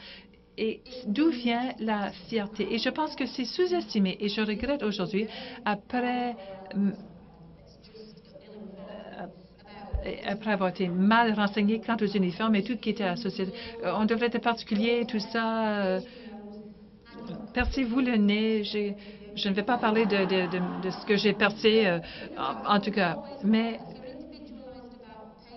Et d'où vient la fierté? Et je pense que c'est sous-estimé. Et je regrette aujourd'hui, après avoir été mal renseigné quant aux uniformes et tout ce qui était associé. On devrait être particulier, tout ça. Percez-vous le nez. Je ne vais pas parler de ce que j'ai percé, en tout cas. Mais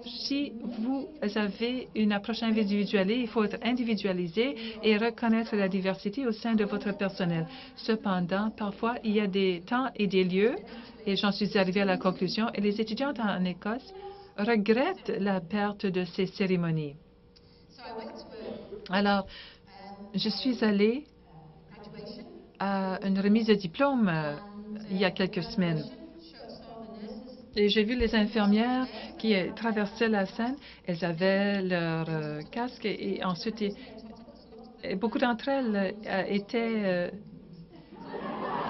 si vous avez une approche individualisée, il faut être individualisé et reconnaître la diversité au sein de votre personnel. Cependant, parfois, il y a des temps et des lieux, et j'en suis arrivée à la conclusion, et les étudiantes en Écosse regrettent la perte de ces cérémonies. Alors, je suis allée à une remise de diplôme il y a quelques semaines. Et j'ai vu les infirmières qui traversaient la scène. Elles avaient leur casque et ensuite, beaucoup d'entre elles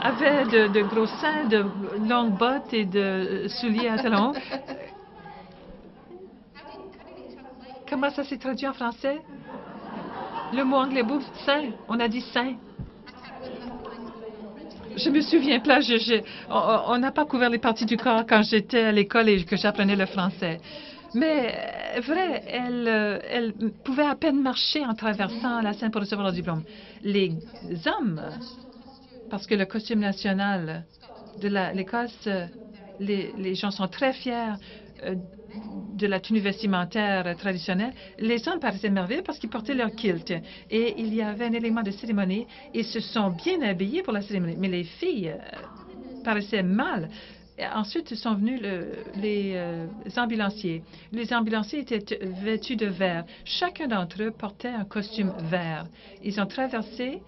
avaient de gros seins, de longues bottes et de souliers à talons. Comment ça s'est traduit en français? Le mot anglais bouffe, sein. On a dit sein. Je me souviens pas, on n'a pas couvert les parties du corps quand j'étais à l'école et que j'apprenais le français. Mais vrai, elle pouvait à peine marcher en traversant la scène pour recevoir le diplôme. Les hommes, parce que le costume national de l'Écosse, les gens sont très fiers de la tenue vestimentaire traditionnelle. Les hommes paraissaient merveilleux parce qu'ils portaient leur kilt. Et il y avait un élément de cérémonie. Ils se sont bien habillés pour la cérémonie. Mais les filles paraissaient mal. Et ensuite, sont venus les ambulanciers. Les ambulanciers étaient vêtus de vert. Chacun d'entre eux portait un costume vert. Ils ont traversé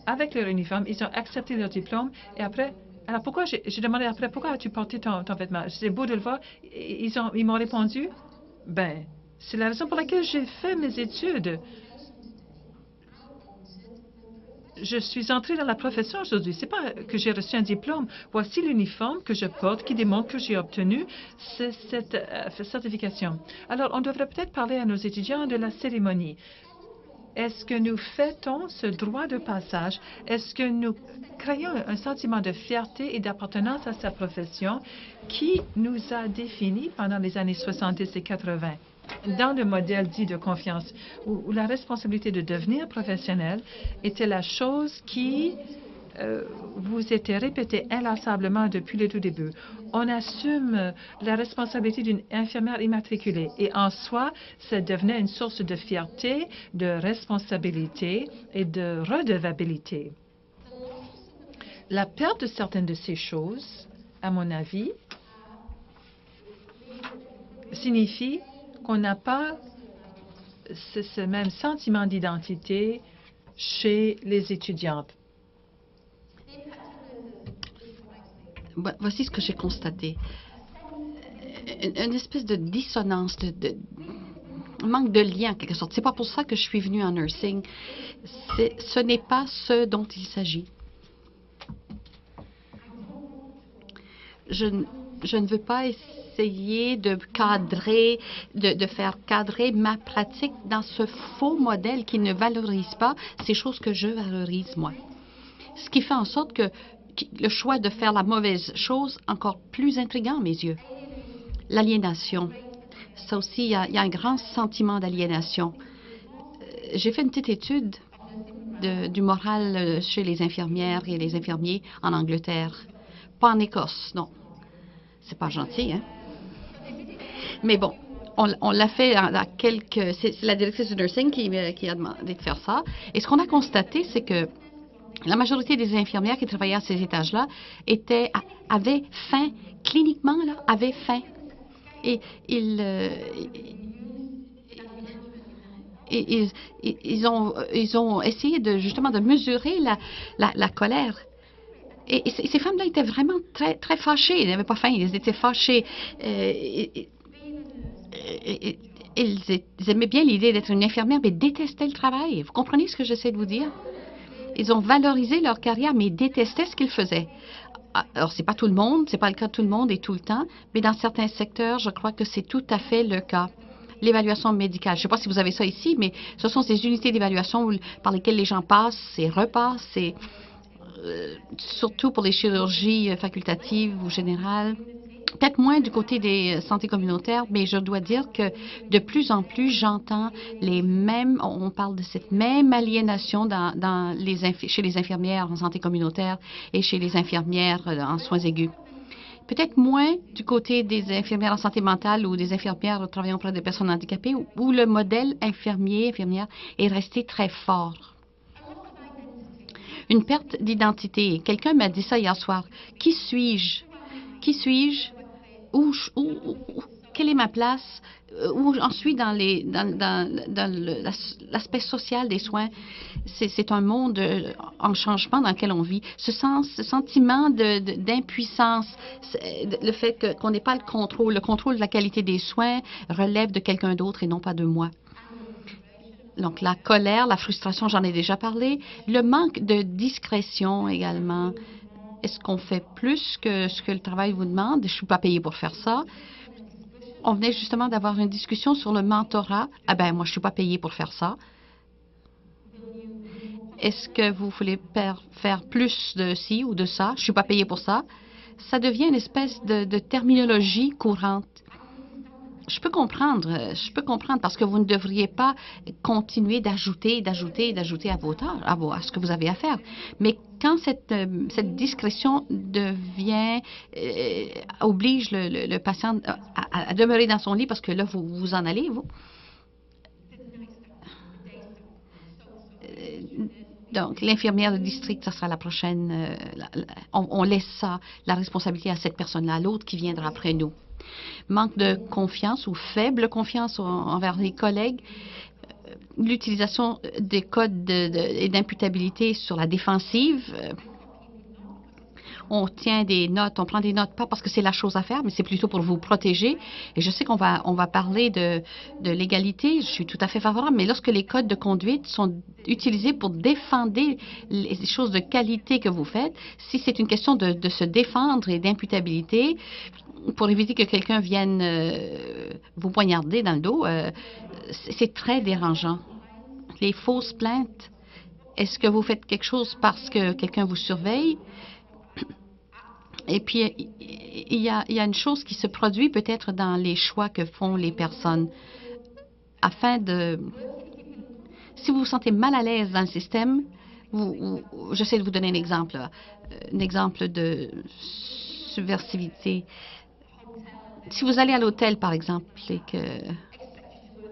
avec leur uniforme. Ils ont accepté leur diplôme. Et après, alors pourquoi, j'ai demandé après, pourquoi as-tu porté ton vêtement? C'est beau de le voir. Ils m'ont répondu, ben, c'est la raison pour laquelle j'ai fait mes études. Je suis entrée dans la profession aujourd'hui. C'est pas que j'ai reçu un diplôme. Voici l'uniforme que je porte qui démontre que j'ai obtenu cette certification. Alors, on devrait peut-être parler à nos étudiants de la cérémonie. Est-ce que nous fêtons ce droit de passage? Est-ce que nous créons un sentiment de fierté et d'appartenance à sa profession qui nous a définis pendant les années 70 et 80? Dans le modèle dit de confiance, où la responsabilité de devenir professionnel était la chose qui vous était répétée inlassablement depuis le tout début. On assume la responsabilité d'une infirmière immatriculée et en soi, ça devenait une source de fierté, de responsabilité et de redevabilité. La perte de certaines de ces choses, à mon avis, signifie qu'on n'a pas ce même sentiment d'identité chez les étudiantes. Voici ce que j'ai constaté. Une espèce de dissonance, manque de lien en quelque sorte. C'est pas pour ça que je suis venue en nursing. Ce n'est pas ce dont il s'agit. Je ne veux pas essayer de cadrer, de faire cadrer ma pratique dans ce faux modèle qui ne valorise pas ces choses que je valorise moi. Ce qui fait en sorte que le choix de faire la mauvaise chose encore plus intriguant à mes yeux. L'aliénation. Ça aussi, il y a un grand sentiment d'aliénation. J'ai fait une petite étude du moral chez les infirmières et les infirmiers en Angleterre. Pas en Écosse, non. C'est pas gentil, hein? Mais bon, on l'a fait à quelques... C'est la directrice du nursing qui a demandé de faire ça. Et ce qu'on a constaté, c'est que la majorité des infirmières qui travaillaient à ces étages-là avaient faim, cliniquement, là, avaient faim. Et ils ont essayé justement de mesurer la colère. Et ces femmes-là étaient vraiment très, très fâchées. Elles n'avaient pas faim, elles étaient fâchées. Ils aimaient bien l'idée d'être une infirmière, mais détestaient le travail. Vous comprenez ce que j'essaie de vous dire? Ils ont valorisé leur carrière, mais ils détestaient ce qu'ils faisaient. Alors, c'est pas tout le monde, c'est pas le cas de tout le monde et tout le temps, mais dans certains secteurs, je crois que c'est tout à fait le cas. L'évaluation médicale, je ne sais pas si vous avez ça ici, mais ce sont ces unités d'évaluation par lesquelles les gens passent et repassent, surtout pour les chirurgies facultatives ou générales. Peut-être moins du côté des santé communautaires, mais je dois dire que de plus en plus, j'entends on parle de cette même aliénation chez les infirmières en santé communautaire et chez les infirmières en soins aigus. Peut-être moins du côté des infirmières en santé mentale ou des infirmières travaillant auprès des personnes handicapées, où le modèle infirmière est resté très fort. Une perte d'identité. Quelqu'un m'a dit ça hier soir. Qui suis-je? Qui suis-je? quelle est ma place, où j'en suis dans l'aspect social des soins. C'est un monde en changement dans lequel on vit. Ce sentiment d'impuissance, le fait qu'on n'ait pas le contrôle de la qualité des soins relève de quelqu'un d'autre et non pas de moi. Donc, la colère, la frustration, j'en ai déjà parlé. Le manque de discrétion également. Est-ce qu'on fait plus que ce que le travail vous demande? Je ne suis pas payée pour faire ça. On venait justement d'avoir une discussion sur le mentorat. Ah ben, moi, je ne suis pas payée pour faire ça. Est-ce que vous voulez faire plus de ci ou de ça? Je ne suis pas payée pour ça. Ça devient une espèce de terminologie courante. Je peux comprendre parce que vous ne devriez pas continuer d'ajouter à vos tâches, à ce que vous avez à faire. Mais quand cette discrétion oblige le patient à demeurer dans son lit parce que là, vous vous en allez, vous. Donc, l'infirmière de district, ça sera la prochaine. On laisse ça, la responsabilité à cette personne-là, à l'autre qui viendra après nous. Manque de confiance ou faible confiance envers les collègues, l'utilisation des codes d'imputabilité sur la défensive. On tient des notes, on prend des notes, pas parce que c'est la chose à faire, mais c'est plutôt pour vous protéger. Et je sais qu'on va parler de l'égalité, je suis tout à fait favorable, mais lorsque les codes de conduite sont utilisés pour défendre les choses de qualité que vous faites, si c'est une question de se défendre et d'imputabilité, pour éviter que quelqu'un vienne vous poignarder dans le dos, c'est très dérangeant. Les fausses plaintes, est-ce que vous faites quelque chose parce que quelqu'un vous surveille? Et puis, il y a une chose qui se produit peut-être dans les choix que font les personnes. Si vous vous sentez mal à l'aise dans le système, j'essaie de vous donner un exemple de subversivité. Si vous allez à l'hôtel, par exemple, et que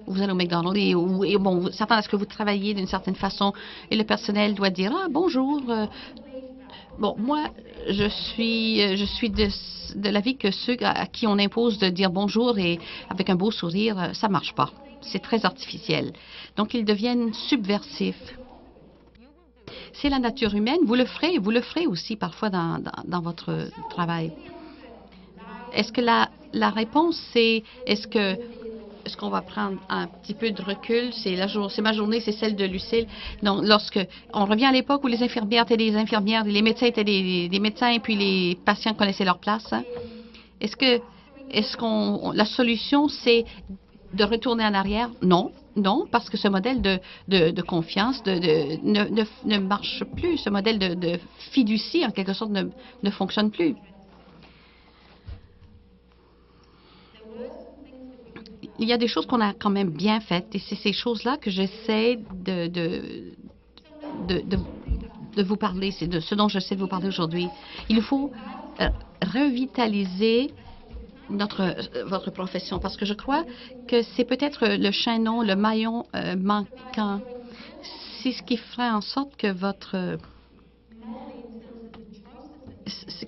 vous allez au McDonald's et bon, vous s'attend à ce que vous travaillez d'une certaine façon et le personnel doit dire « Ah, bonjour ». Bon, moi, je suis de l'avis que ceux à qui on impose de dire bonjour et avec un beau sourire, ça marche pas. C'est très artificiel. Donc, ils deviennent subversifs. C'est la nature humaine. Vous le ferez aussi parfois dans votre travail. Est-ce que la réponse, c'est est-ce qu'on va prendre un petit peu de recul? C'est ma journée, c'est celle de Lucille. Donc, lorsque on revient à l'époque où les infirmières étaient des infirmières, les médecins étaient des médecins et puis les patients connaissaient leur place. Hein? La solution, c'est de retourner en arrière? Non, parce que ce modèle de confiance ne marche plus. Ce modèle de fiducie, en quelque sorte, ne fonctionne plus. Il y a des choses qu'on a quand même bien faites et c'est ces choses-là que j'essaie de vous parler. C'est de ce dont j'essaie de vous parler aujourd'hui. Il faut revitaliser votre profession parce que je crois que c'est peut-être le chaînon, le maillon manquant. C'est ce qui ferait en sorte que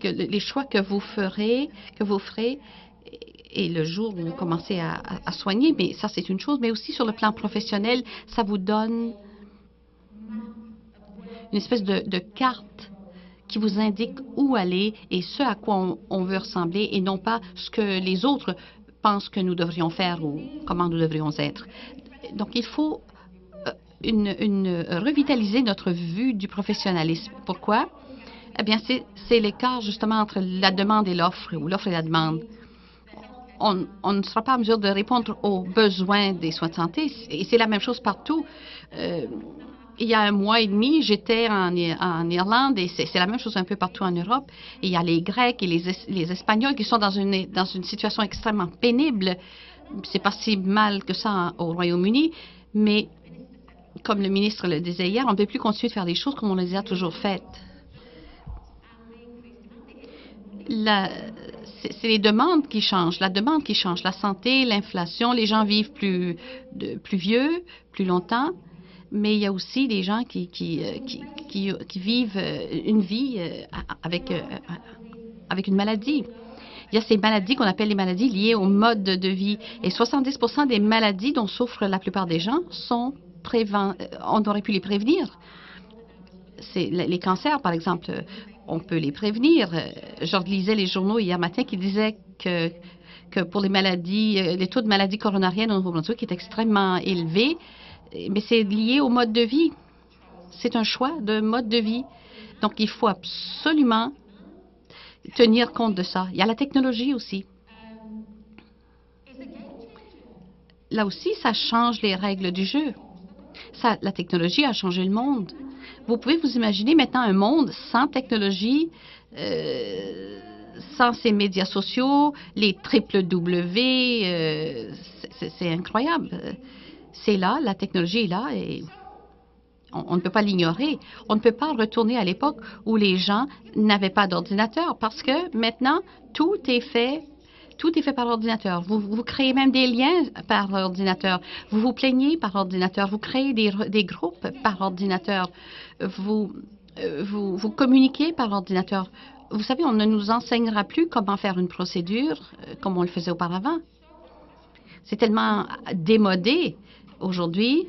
les choix que vous ferez, et le jour où vous commencez à soigner, mais ça, c'est une chose. Mais aussi, sur le plan professionnel, ça vous donne une espèce de carte qui vous indique où aller et ce à quoi on veut ressembler et non pas ce que les autres pensent que nous devrions faire ou comment nous devrions être. Donc, il faut revitaliser notre vue du professionnalisme. Pourquoi? Eh bien, c'est l'écart, justement, entre la demande et l'offre, ou l'offre et la demande. On ne sera pas en mesure de répondre aux besoins des soins de santé. Et c'est la même chose partout. Il y a un mois et demi, j'étais en Irlande et c'est la même chose un peu partout en Europe. Et il y a les Grecs et les Espagnols qui sont dans une situation extrêmement pénible. C'est pas si mal que ça au Royaume-Uni, mais comme le ministre le disait hier, on ne peut plus continuer de faire des choses comme on les a toujours faites. C'est les demandes qui changent, la demande qui change, la santé, l'inflation, les gens vivent plus vieux, plus longtemps, mais il y a aussi des gens qui vivent une vie avec une maladie. Il y a ces maladies qu'on appelle les maladies liées au mode de vie. Et 70% des maladies dont souffrent la plupart des gens on aurait pu les prévenir. C'est les cancers, par exemple, on peut les prévenir. Je lisais les journaux hier matin qui disaient que pour les maladies, les taux de maladies coronariennes au Nouveau-Brunswick est extrêmement élevé, mais c'est lié au mode de vie. C'est un choix de mode de vie. Donc, il faut absolument tenir compte de ça. Il y a la technologie aussi. Là aussi, ça change les règles du jeu. La technologie a changé le monde. Vous pouvez vous imaginer maintenant un monde sans technologie, sans ces médias sociaux, les www, c'est incroyable. C'est là, la technologie est là et on ne peut pas l'ignorer. On ne peut pas retourner à l'époque où les gens n'avaient pas d'ordinateur parce que maintenant, tout est fait par ordinateur. Vous créez même des liens par ordinateur. Vous vous plaignez par ordinateur. Vous créez des groupes par ordinateur. Vous communiquez par ordinateur. Vous savez, on ne nous enseignera plus comment faire une procédure comme on le faisait auparavant. C'est tellement démodé. Aujourd'hui,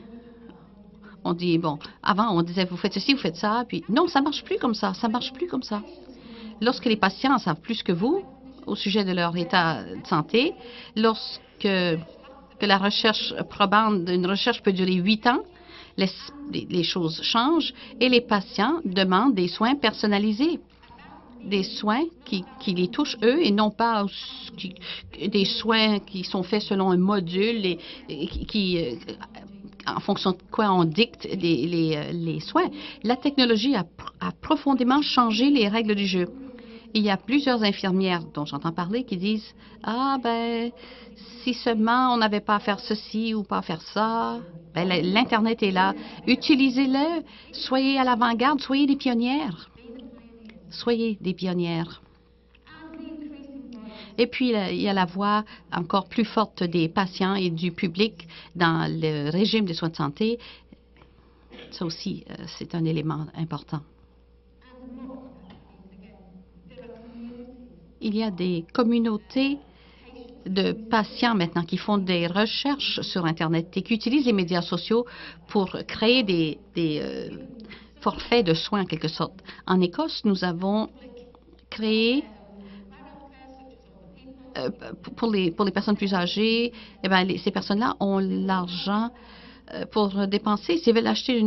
on dit, bon, avant, on disait, vous faites ceci, vous faites ça, puis non, ça ne marche plus comme ça, ça ne marche plus comme ça. Lorsque les patients en savent plus que vous au sujet de leur état de santé, lorsque la recherche probante, une recherche peut durer 8 ans, les choses changent et les patients demandent des soins personnalisés, des soins qui les touchent eux et non pas des soins qui sont faits selon un module et en fonction de quoi on dicte les soins. La technologie a profondément changé les règles du jeu. Il y a plusieurs infirmières dont j'entends parler qui disent « Ah, ben, si seulement on n'avait pas à faire ceci ou pas à faire ça, ben, l'Internet est là. Utilisez-le. Soyez à l'avant-garde. Soyez des pionnières. Soyez des pionnières. » Et puis, il y a la voix encore plus forte des patients et du public dans le régime des soins de santé. Ça aussi, c'est un élément important. Il y a des communautés de patients maintenant qui font des recherches sur Internet et qui utilisent les médias sociaux pour créer des forfaits de soins en quelque sorte. En Écosse, nous avons créé pour les personnes plus âgées, eh bien, ces personnes-là ont l'argent pour dépenser. S'ils veulent acheter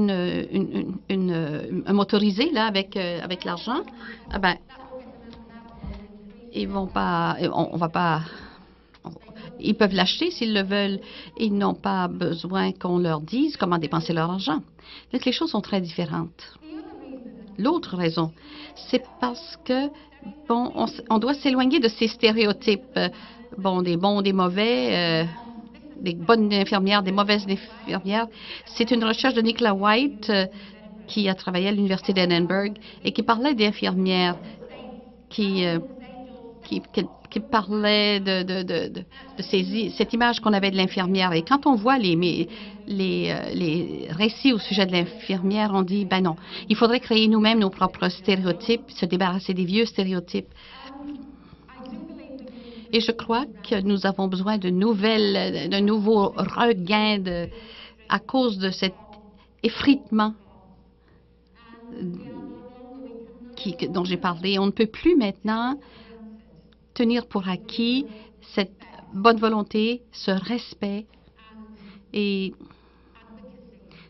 un motorisé là, avec l'argent, eh bien, ils vont pas, on va pas, ils peuvent l'acheter s'ils le veulent. Ils n'ont pas besoin qu'on leur dise comment dépenser leur argent. Donc, les choses sont très différentes. L'autre raison, c'est parce que, bon, on doit s'éloigner de ces stéréotypes, bon, des bons, des mauvais, des bonnes infirmières, des mauvaises infirmières. C'est une recherche de Nicola White qui a travaillé à l'Université d'Edinburgh et qui parlait d'infirmières qui parlait de cette image qu'on avait de l'infirmière. Et quand on voit les récits au sujet de l'infirmière, on dit, ben non, il faudrait créer nous-mêmes nos propres stéréotypes, se débarrasser des vieux stéréotypes. Et je crois que nous avons besoin de nouveaux regains à cause de cet effritement dont j'ai parlé. On ne peut plus maintenant tenir pour acquis cette bonne volonté, ce respect et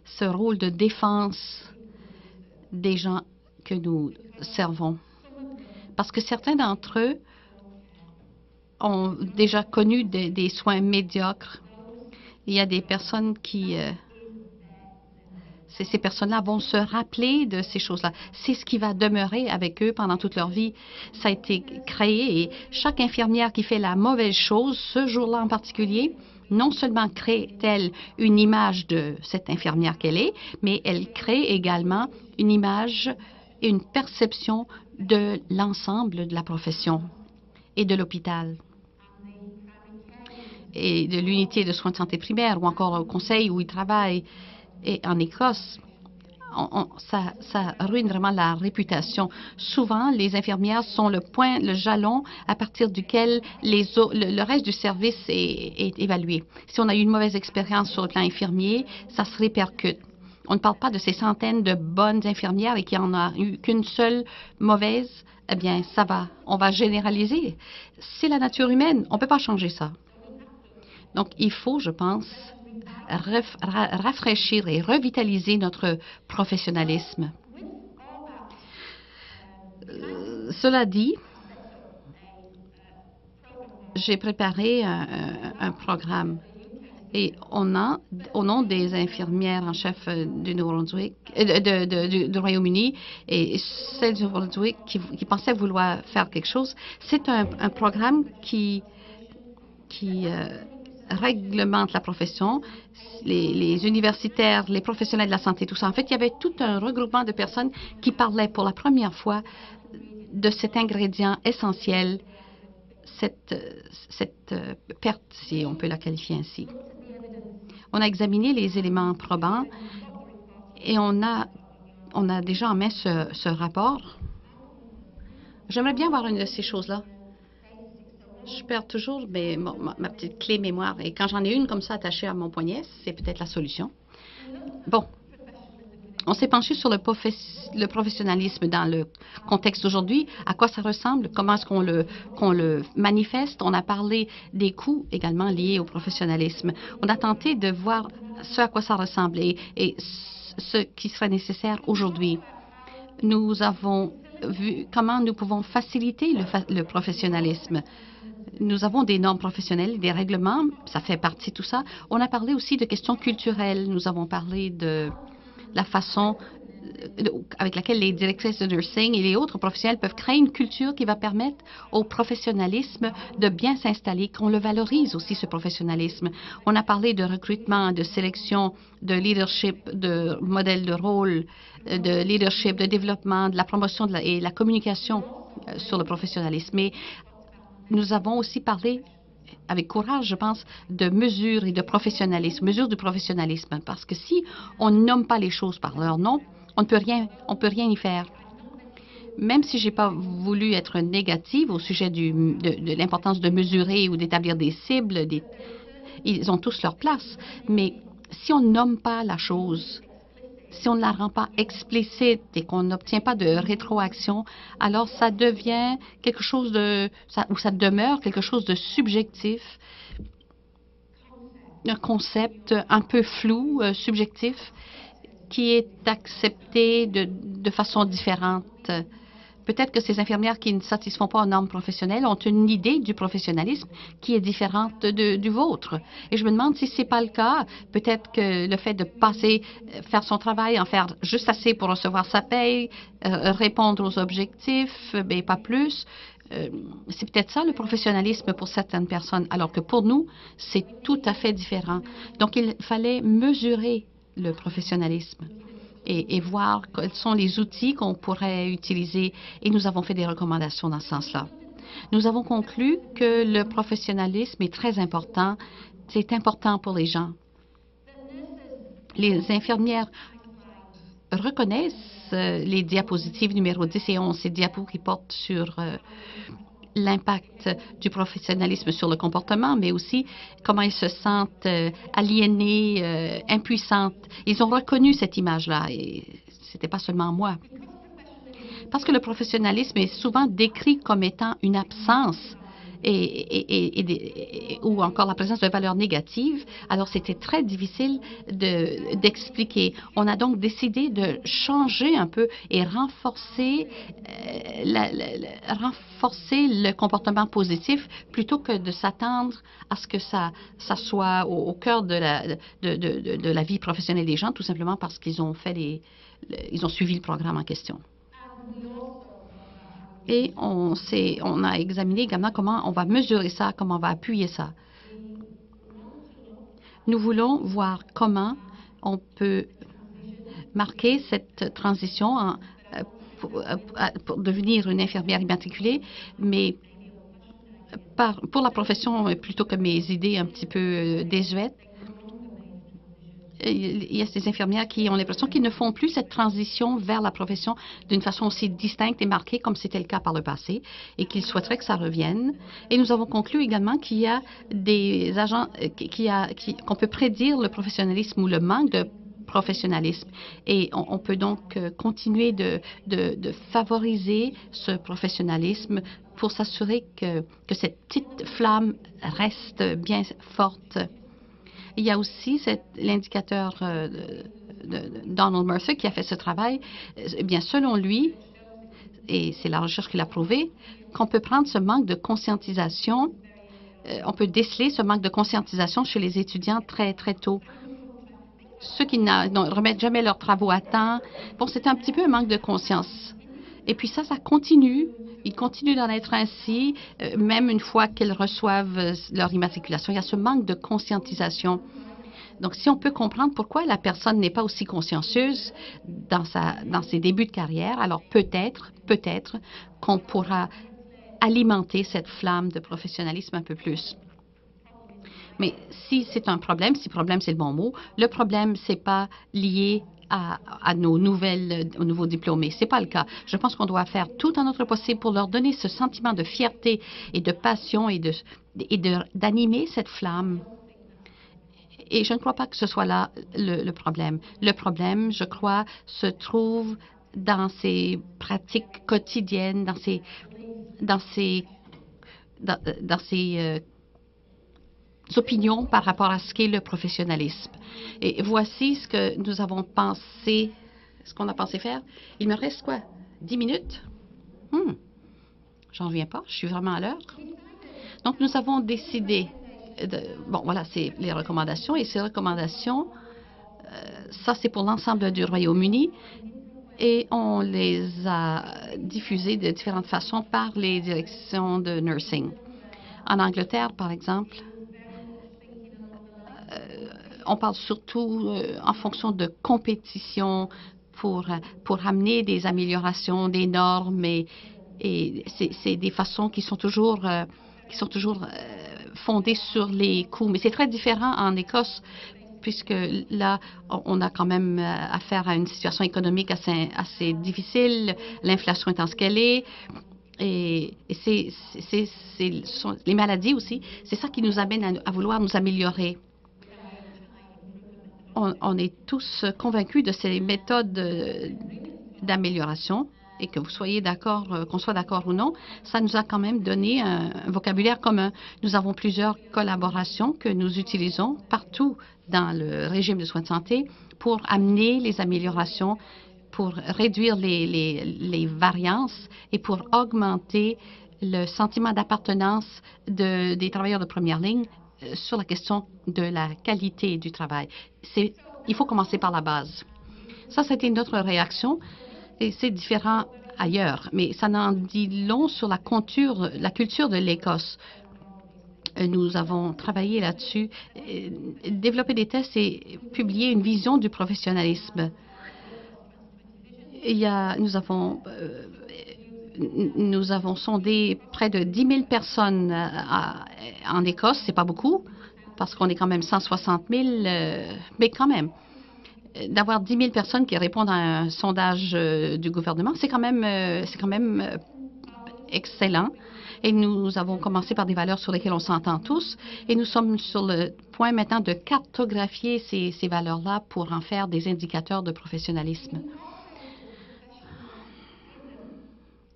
ce rôle de défense des gens que nous servons. Parce que certains d'entre eux ont déjà connu des soins médiocres. Il y a des personnes qui... ces personnes-là vont se rappeler de ces choses-là. C'est ce qui va demeurer avec eux pendant toute leur vie. Ça a été créé et chaque infirmière qui fait la mauvaise chose, ce jour-là en particulier, non seulement crée-t-elle une image de cette infirmière qu'elle est, mais elle crée également une image et une perception de l'ensemble de la profession et de l'hôpital et de l'unité de soins de santé primaire ou encore au conseil où ils travaillent. Et en Écosse, ça ruine vraiment la réputation. Souvent, les infirmières sont le jalon à partir duquel le reste du service est évalué. Si on a eu une mauvaise expérience sur le plan infirmier, ça se répercute. On ne parle pas de ces centaines de bonnes infirmières et qu'il n'y en a eu qu'une seule mauvaise. Eh bien, on va généraliser. C'est la nature humaine. On ne peut pas changer ça. Donc, il faut, je pense, rafraîchir et revitaliser notre professionnalisme. Cela dit, j'ai préparé un programme et on a, au nom des infirmières en chef du Nouveau-Brunswick, du Royaume-Uni et celles du Nouveau-Brunswick qui pensaient vouloir faire quelque chose, c'est un programme qui réglemente la profession, les universitaires, les professionnels de la santé, tout ça. En fait, il y avait tout un regroupement de personnes qui parlaient pour la première fois de cet ingrédient essentiel, cette perte, si on peut la qualifier ainsi. On a examiné les éléments probants et on a déjà en main ce rapport. J'aimerais bien voir une de ces choses-là. Je perds toujours ma petite clé mémoire. Et quand j'en ai une comme ça attachée à mon poignet, c'est peut-être la solution. Bon. On s'est penché sur le professionnalisme dans le contexte d'aujourd'hui. À quoi ça ressemble? Comment est-ce qu'on le manifeste? On a parlé des coûts également liés au professionnalisme. On a tenté de voir ce à quoi ça ressemble et ce qui serait nécessaire aujourd'hui. Nous avons vu comment nous pouvons faciliter le professionnalisme. Nous avons des normes professionnelles, des règlements, ça fait partie de tout ça. On a parlé aussi de questions culturelles. Nous avons parlé de la façon avec laquelle les directrices de nursing et les autres professionnels peuvent créer une culture qui va permettre au professionnalisme de bien s'installer, qu'on le valorise aussi, ce professionnalisme. On a parlé de recrutement, de sélection, de leadership, de modèle de rôle, de leadership, de développement, de la promotion et la communication sur le professionnalisme. Mais nous avons aussi parlé avec courage, je pense, de mesures et de professionnalisme, mesures du professionnalisme, parce que si on ne nomme pas les choses par leur nom, on ne peut rien y faire. Même si je n'ai pas voulu être négative au sujet de l'importance de mesurer ou d'établir des cibles, ils ont tous leur place, mais si on ne nomme pas la chose, si on ne la rend pas explicite et qu'on n'obtient pas de rétroaction, alors ça devient quelque chose ou ça demeure quelque chose de subjectif, un concept un peu flou, subjectif, qui est accepté de façon différente. Peut-être que ces infirmières qui ne satisfont pas aux normes professionnelles ont une idée du professionnalisme qui est différente du vôtre. Et je me demande si ce n'est pas le cas. Peut-être que le fait de faire son travail, en faire juste assez pour recevoir sa paye, répondre aux objectifs, mais pas plus, c'est peut-être ça le professionnalisme pour certaines personnes, alors que pour nous, c'est tout à fait différent. Donc, il fallait mesurer le professionnalisme et voir quels sont les outils qu'on pourrait utiliser. Et nous avons fait des recommandations dans ce sens-là. Nous avons conclu que le professionnalisme est très important. C'est important pour les gens. Les infirmières reconnaissent les diapositives numéro 10 et 11, ces diapos qui portent sur l'impact du professionnalisme sur le comportement, mais aussi comment ils se sentent aliénés, impuissantes. Ils ont reconnu cette image-là et ce n'était pas seulement moi. Parce que le professionnalisme est souvent décrit comme étant une absence ou encore la présence de valeurs négatives, alors c'était très difficile d'expliquer. On a donc décidé de changer un peu et renforcer le comportement positif plutôt que de s'attendre à ce que ça soit au cœur de la vie professionnelle des gens, tout simplement parce qu'ils ont ils ont suivi le programme en question. Et on a examiné également comment on va mesurer ça, comment on va appuyer ça. Nous voulons voir comment on peut marquer cette transition pour devenir une infirmière immatriculée, mais pour la profession plutôt que mes idées un petit peu désuètes. il y a ces infirmières qui ont l'impression qu'ils ne font plus cette transition vers la profession d'une façon aussi distincte et marquée comme c'était le cas par le passé et qu'ils souhaiteraient que ça revienne. Et nous avons conclu également qu'il y a des agents, qu'on peut prédire le professionnalisme ou le manque de professionnalisme. Et on peut donc continuer de favoriser ce professionnalisme pour s'assurer que cette petite flamme reste bien forte. Il y a aussi l'indicateur de Donald Mercer qui a fait ce travail. Eh bien, selon lui, et c'est la recherche qui l'a prouvé, qu'on peut prendre ce manque de conscientisation, on peut déceler ce manque de conscientisation chez les étudiants très, très tôt. Ceux qui ne remettent jamais leurs travaux à temps, bon, c'est un petit peu un manque de conscience. Et puis ça continue. Ils continuent d'en être ainsi, même une fois qu'ils reçoivent leur immatriculation. Il y a ce manque de conscientisation. Donc, si on peut comprendre pourquoi la personne n'est pas aussi consciencieuse dans ses débuts de carrière, alors peut-être qu'on pourra alimenter cette flamme de professionnalisme un peu plus. Mais si c'est un problème, si problème c'est le bon mot, le problème c'est pas lié à nos nouveaux diplômés. C'est pas le cas. Je pense qu'on doit faire tout en notre possible pour leur donner ce sentiment de fierté et de passion et d'animer cette flamme. Et je ne crois pas que ce soit là le problème. Le problème, je crois, se trouve dans ces pratiques quotidiennes, dans ces opinions par rapport à ce qu'est le professionnalisme. Et voici ce que nous avons pensé, ce qu'on a pensé faire. Il me reste quoi? 10 minutes? J'en reviens pas, je suis vraiment à l'heure. Donc, nous avons décidé bon, voilà, c'est les recommandations. Et ces recommandations, ça, c'est pour l'ensemble du Royaume-Uni. Et on les a diffusées de différentes façons par les directions de nursing. En Angleterre, par exemple, on parle surtout en fonction de compétition pour amener des améliorations des normes et c'est des façons qui sont toujours fondées sur les coûts. Mais c'est très différent en Écosse puisque là, on a quand même affaire à une situation économique assez difficile. L'inflation étant ce qu'elle est. Et les maladies aussi, c'est ça qui nous amène à vouloir nous améliorer. On est tous convaincus de ces méthodes d'amélioration et que vous soyez d'accord, qu'on soit d'accord ou non, ça nous a quand même donné un vocabulaire commun. Nous avons plusieurs collaborations que nous utilisons partout dans le régime de soins de santé pour amener les améliorations, pour réduire les variances et pour augmenter le sentiment d'appartenance des travailleurs de première ligne sur la question de la qualité du travail. Il faut commencer par la base. Ça, c'était notre réaction et c'est différent ailleurs, mais ça n'en dit long sur la culture de l'Écosse. Nous avons travaillé là-dessus, développé des tests et publié une vision du professionnalisme. Nous avons sondé près de 10 000 personnes en Écosse. C'est pas beaucoup, parce qu'on est quand même 160 000, mais quand même. D'avoir 10 000 personnes qui répondent à un sondage du gouvernement, c'est quand même excellent. Et nous avons commencé par des valeurs sur lesquelles on s'entend tous. Et nous sommes sur le point maintenant de cartographier ces valeurs-là pour en faire des indicateurs de professionnalisme.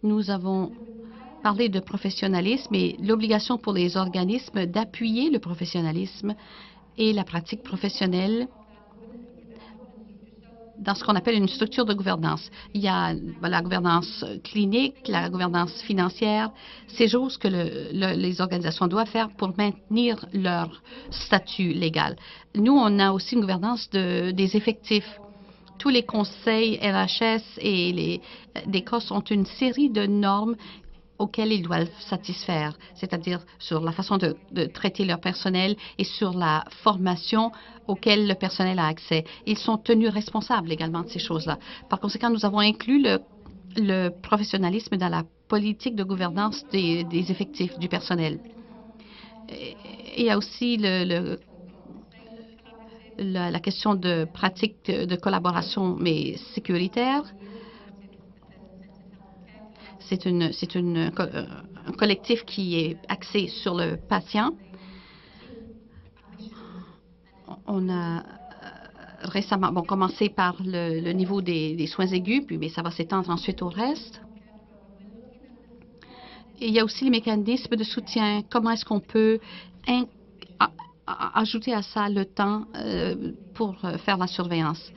Nous avons parlé de professionnalisme et l'obligation pour les organismes d'appuyer le professionnalisme et la pratique professionnelle dans ce qu'on appelle une structure de gouvernance. Il y a la gouvernance clinique, la gouvernance financière, ces choses que les organisations doivent faire pour maintenir leur statut légal. Nous, on a aussi une gouvernance des effectifs. Tous les conseils LHS et d'Écosse ont une série de normes auxquelles ils doivent satisfaire, c'est-à-dire sur la façon de traiter leur personnel et sur la formation auquel le personnel a accès. Ils sont tenus responsables également de ces choses-là. Par conséquent, nous avons inclus le professionnalisme dans la politique de gouvernance des effectifs du personnel. Il y a aussi la question de pratique de collaboration, mais sécuritaire. C'est un collectif qui est axé sur le patient. On a récemment commencé par le niveau des soins aigus, puis mais ça va s'étendre ensuite au reste. Et il y a aussi les mécanismes de soutien. Comment est-ce qu'on peut ajouter à ça le temps pour faire la surveillance,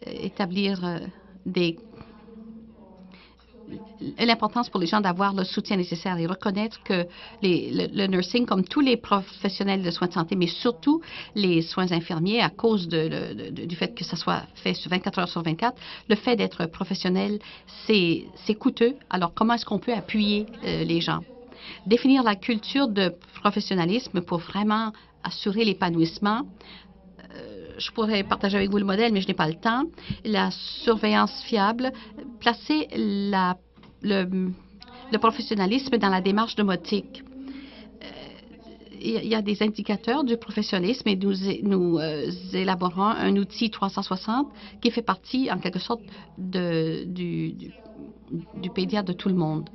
établir l'importance pour les gens d'avoir le soutien nécessaire et reconnaître que le nursing, comme tous les professionnels de soins de santé, mais surtout les soins infirmiers, à cause du fait que ça soit fait 24 heures sur 24, le fait d'être professionnel, c'est coûteux. Alors, comment est-ce qu'on peut appuyer les gens? Définir la culture de professionnalisme pour vraiment assurer l'épanouissement. Je pourrais partager avec vous le modèle, mais je n'ai pas le temps. La surveillance fiable, placer le professionnalisme dans la démarche domotique. Il y a des indicateurs du professionnalisme et nous élaborons un outil 360 qui fait partie, en quelque sorte, du pédiatre de tout le monde.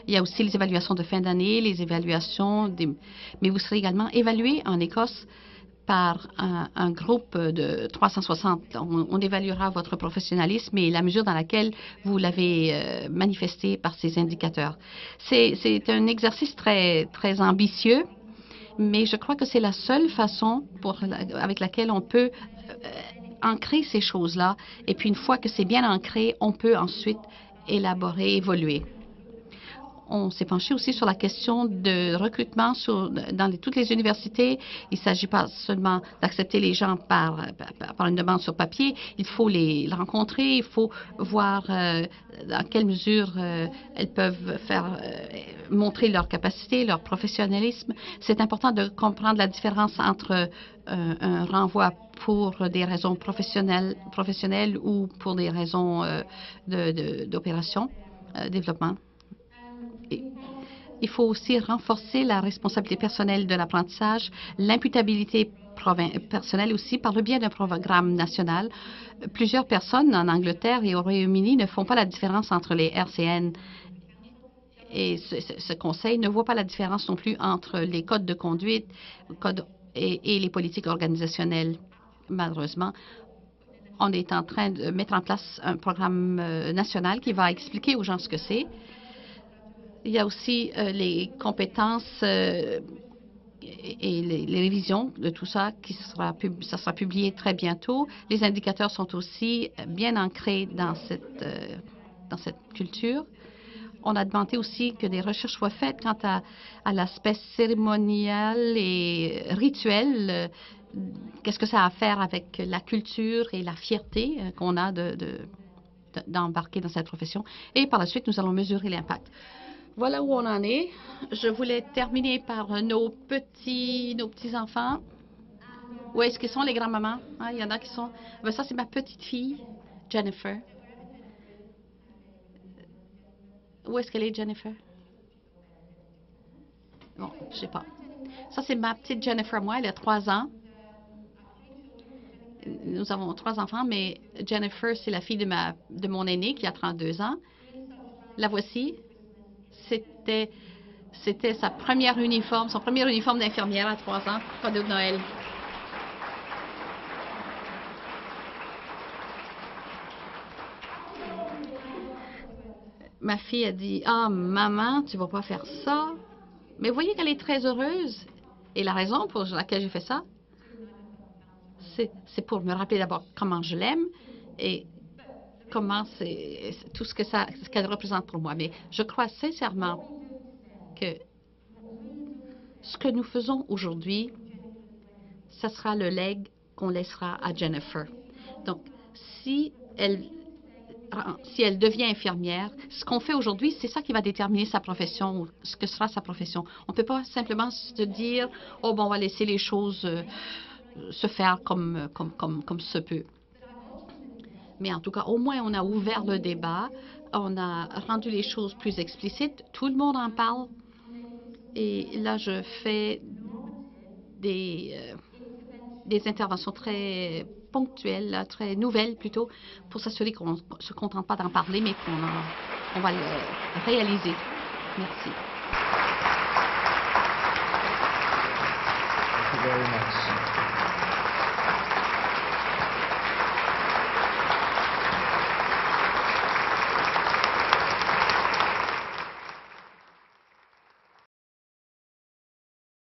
Il y a aussi les évaluations de fin d'année, les évaluations, mais vous serez également évalué en Écosse par un groupe de 360. On évaluera votre professionnalisme et la mesure dans laquelle vous l'avez manifesté par ces indicateurs. C'est un exercice très, très ambitieux, mais je crois que c'est la seule façon avec laquelle on peut ancrer ces choses-là. Et puis, une fois que c'est bien ancré, on peut ensuite élaborer, évoluer. On s'est penché aussi sur la question de recrutement dans toutes les universités. Il ne s'agit pas seulement d'accepter les gens par une demande sur papier. Il faut les rencontrer. Il faut voir dans quelle mesure elles peuvent montrer leur capacité, leur professionnalisme. C'est important de comprendre la différence entre un renvoi pour des raisons professionnelles ou pour des raisons d'opération, développement. Il faut aussi renforcer la responsabilité personnelle de l'apprentissage, l'imputabilité personnelle aussi par le biais d'un programme national. Plusieurs personnes en Angleterre et au Royaume-Uni ne font pas la différence entre les RCN. Et ce conseil ne voit pas la différence non plus entre les codes de conduite et les politiques organisationnelles. Malheureusement, on est en train de mettre en place un programme national qui va expliquer aux gens ce que c'est. Il y a aussi les compétences et les révisions de tout ça ça sera publié très bientôt. Les indicateurs sont aussi bien ancrés dans cette culture. On a demandé aussi que des recherches soient faites quant à l'aspect cérémonial et rituel. Qu'est-ce que ça a à faire avec la culture et la fierté qu'on a d'embarquer dans cette profession. Et par la suite, nous allons mesurer l'impact. Voilà où on en est. Je voulais terminer par nos petits-enfants. Où est-ce qu'ils sont, les grands-mamans? Ah, il y en a qui sont... Ben, ça, c'est ma petite-fille, Jennifer. Où est-ce qu'elle est, Jennifer? Bon, je ne sais pas. Ça, c'est ma petite Jennifer, moi. Elle a 3 ans. Nous avons 3 enfants, mais Jennifer, c'est la fille de mon aîné qui a 32 ans. La voici. C'était son premier uniforme d'infirmière à 3 ans, cadeau de Noël. Ma fille a dit, « Ah, maman, tu ne vas pas faire ça. » Mais vous voyez qu'elle est très heureuse. Et la raison pour laquelle j'ai fait ça, c'est pour me rappeler d'abord comment je l'aime et comment c'est tout ce qu'elle représente pour moi. Mais je crois sincèrement que ce que nous faisons aujourd'hui, ce sera le legs qu'on laissera à Jennifer. Donc, si elle devient infirmière, ce qu'on fait aujourd'hui, c'est ça qui va déterminer sa profession, ce que sera sa profession. On ne peut pas simplement se dire, « Oh, bon, on va laisser les choses se faire comme se peut. » Mais en tout cas, au moins, on a ouvert le débat, on a rendu les choses plus explicites, tout le monde en parle. Et là, je fais des des interventions très ponctuelles, très nouvelles plutôt, pour s'assurer qu'on ne se contente pas d'en parler, mais qu'on va le réaliser. Merci. Thank you very much.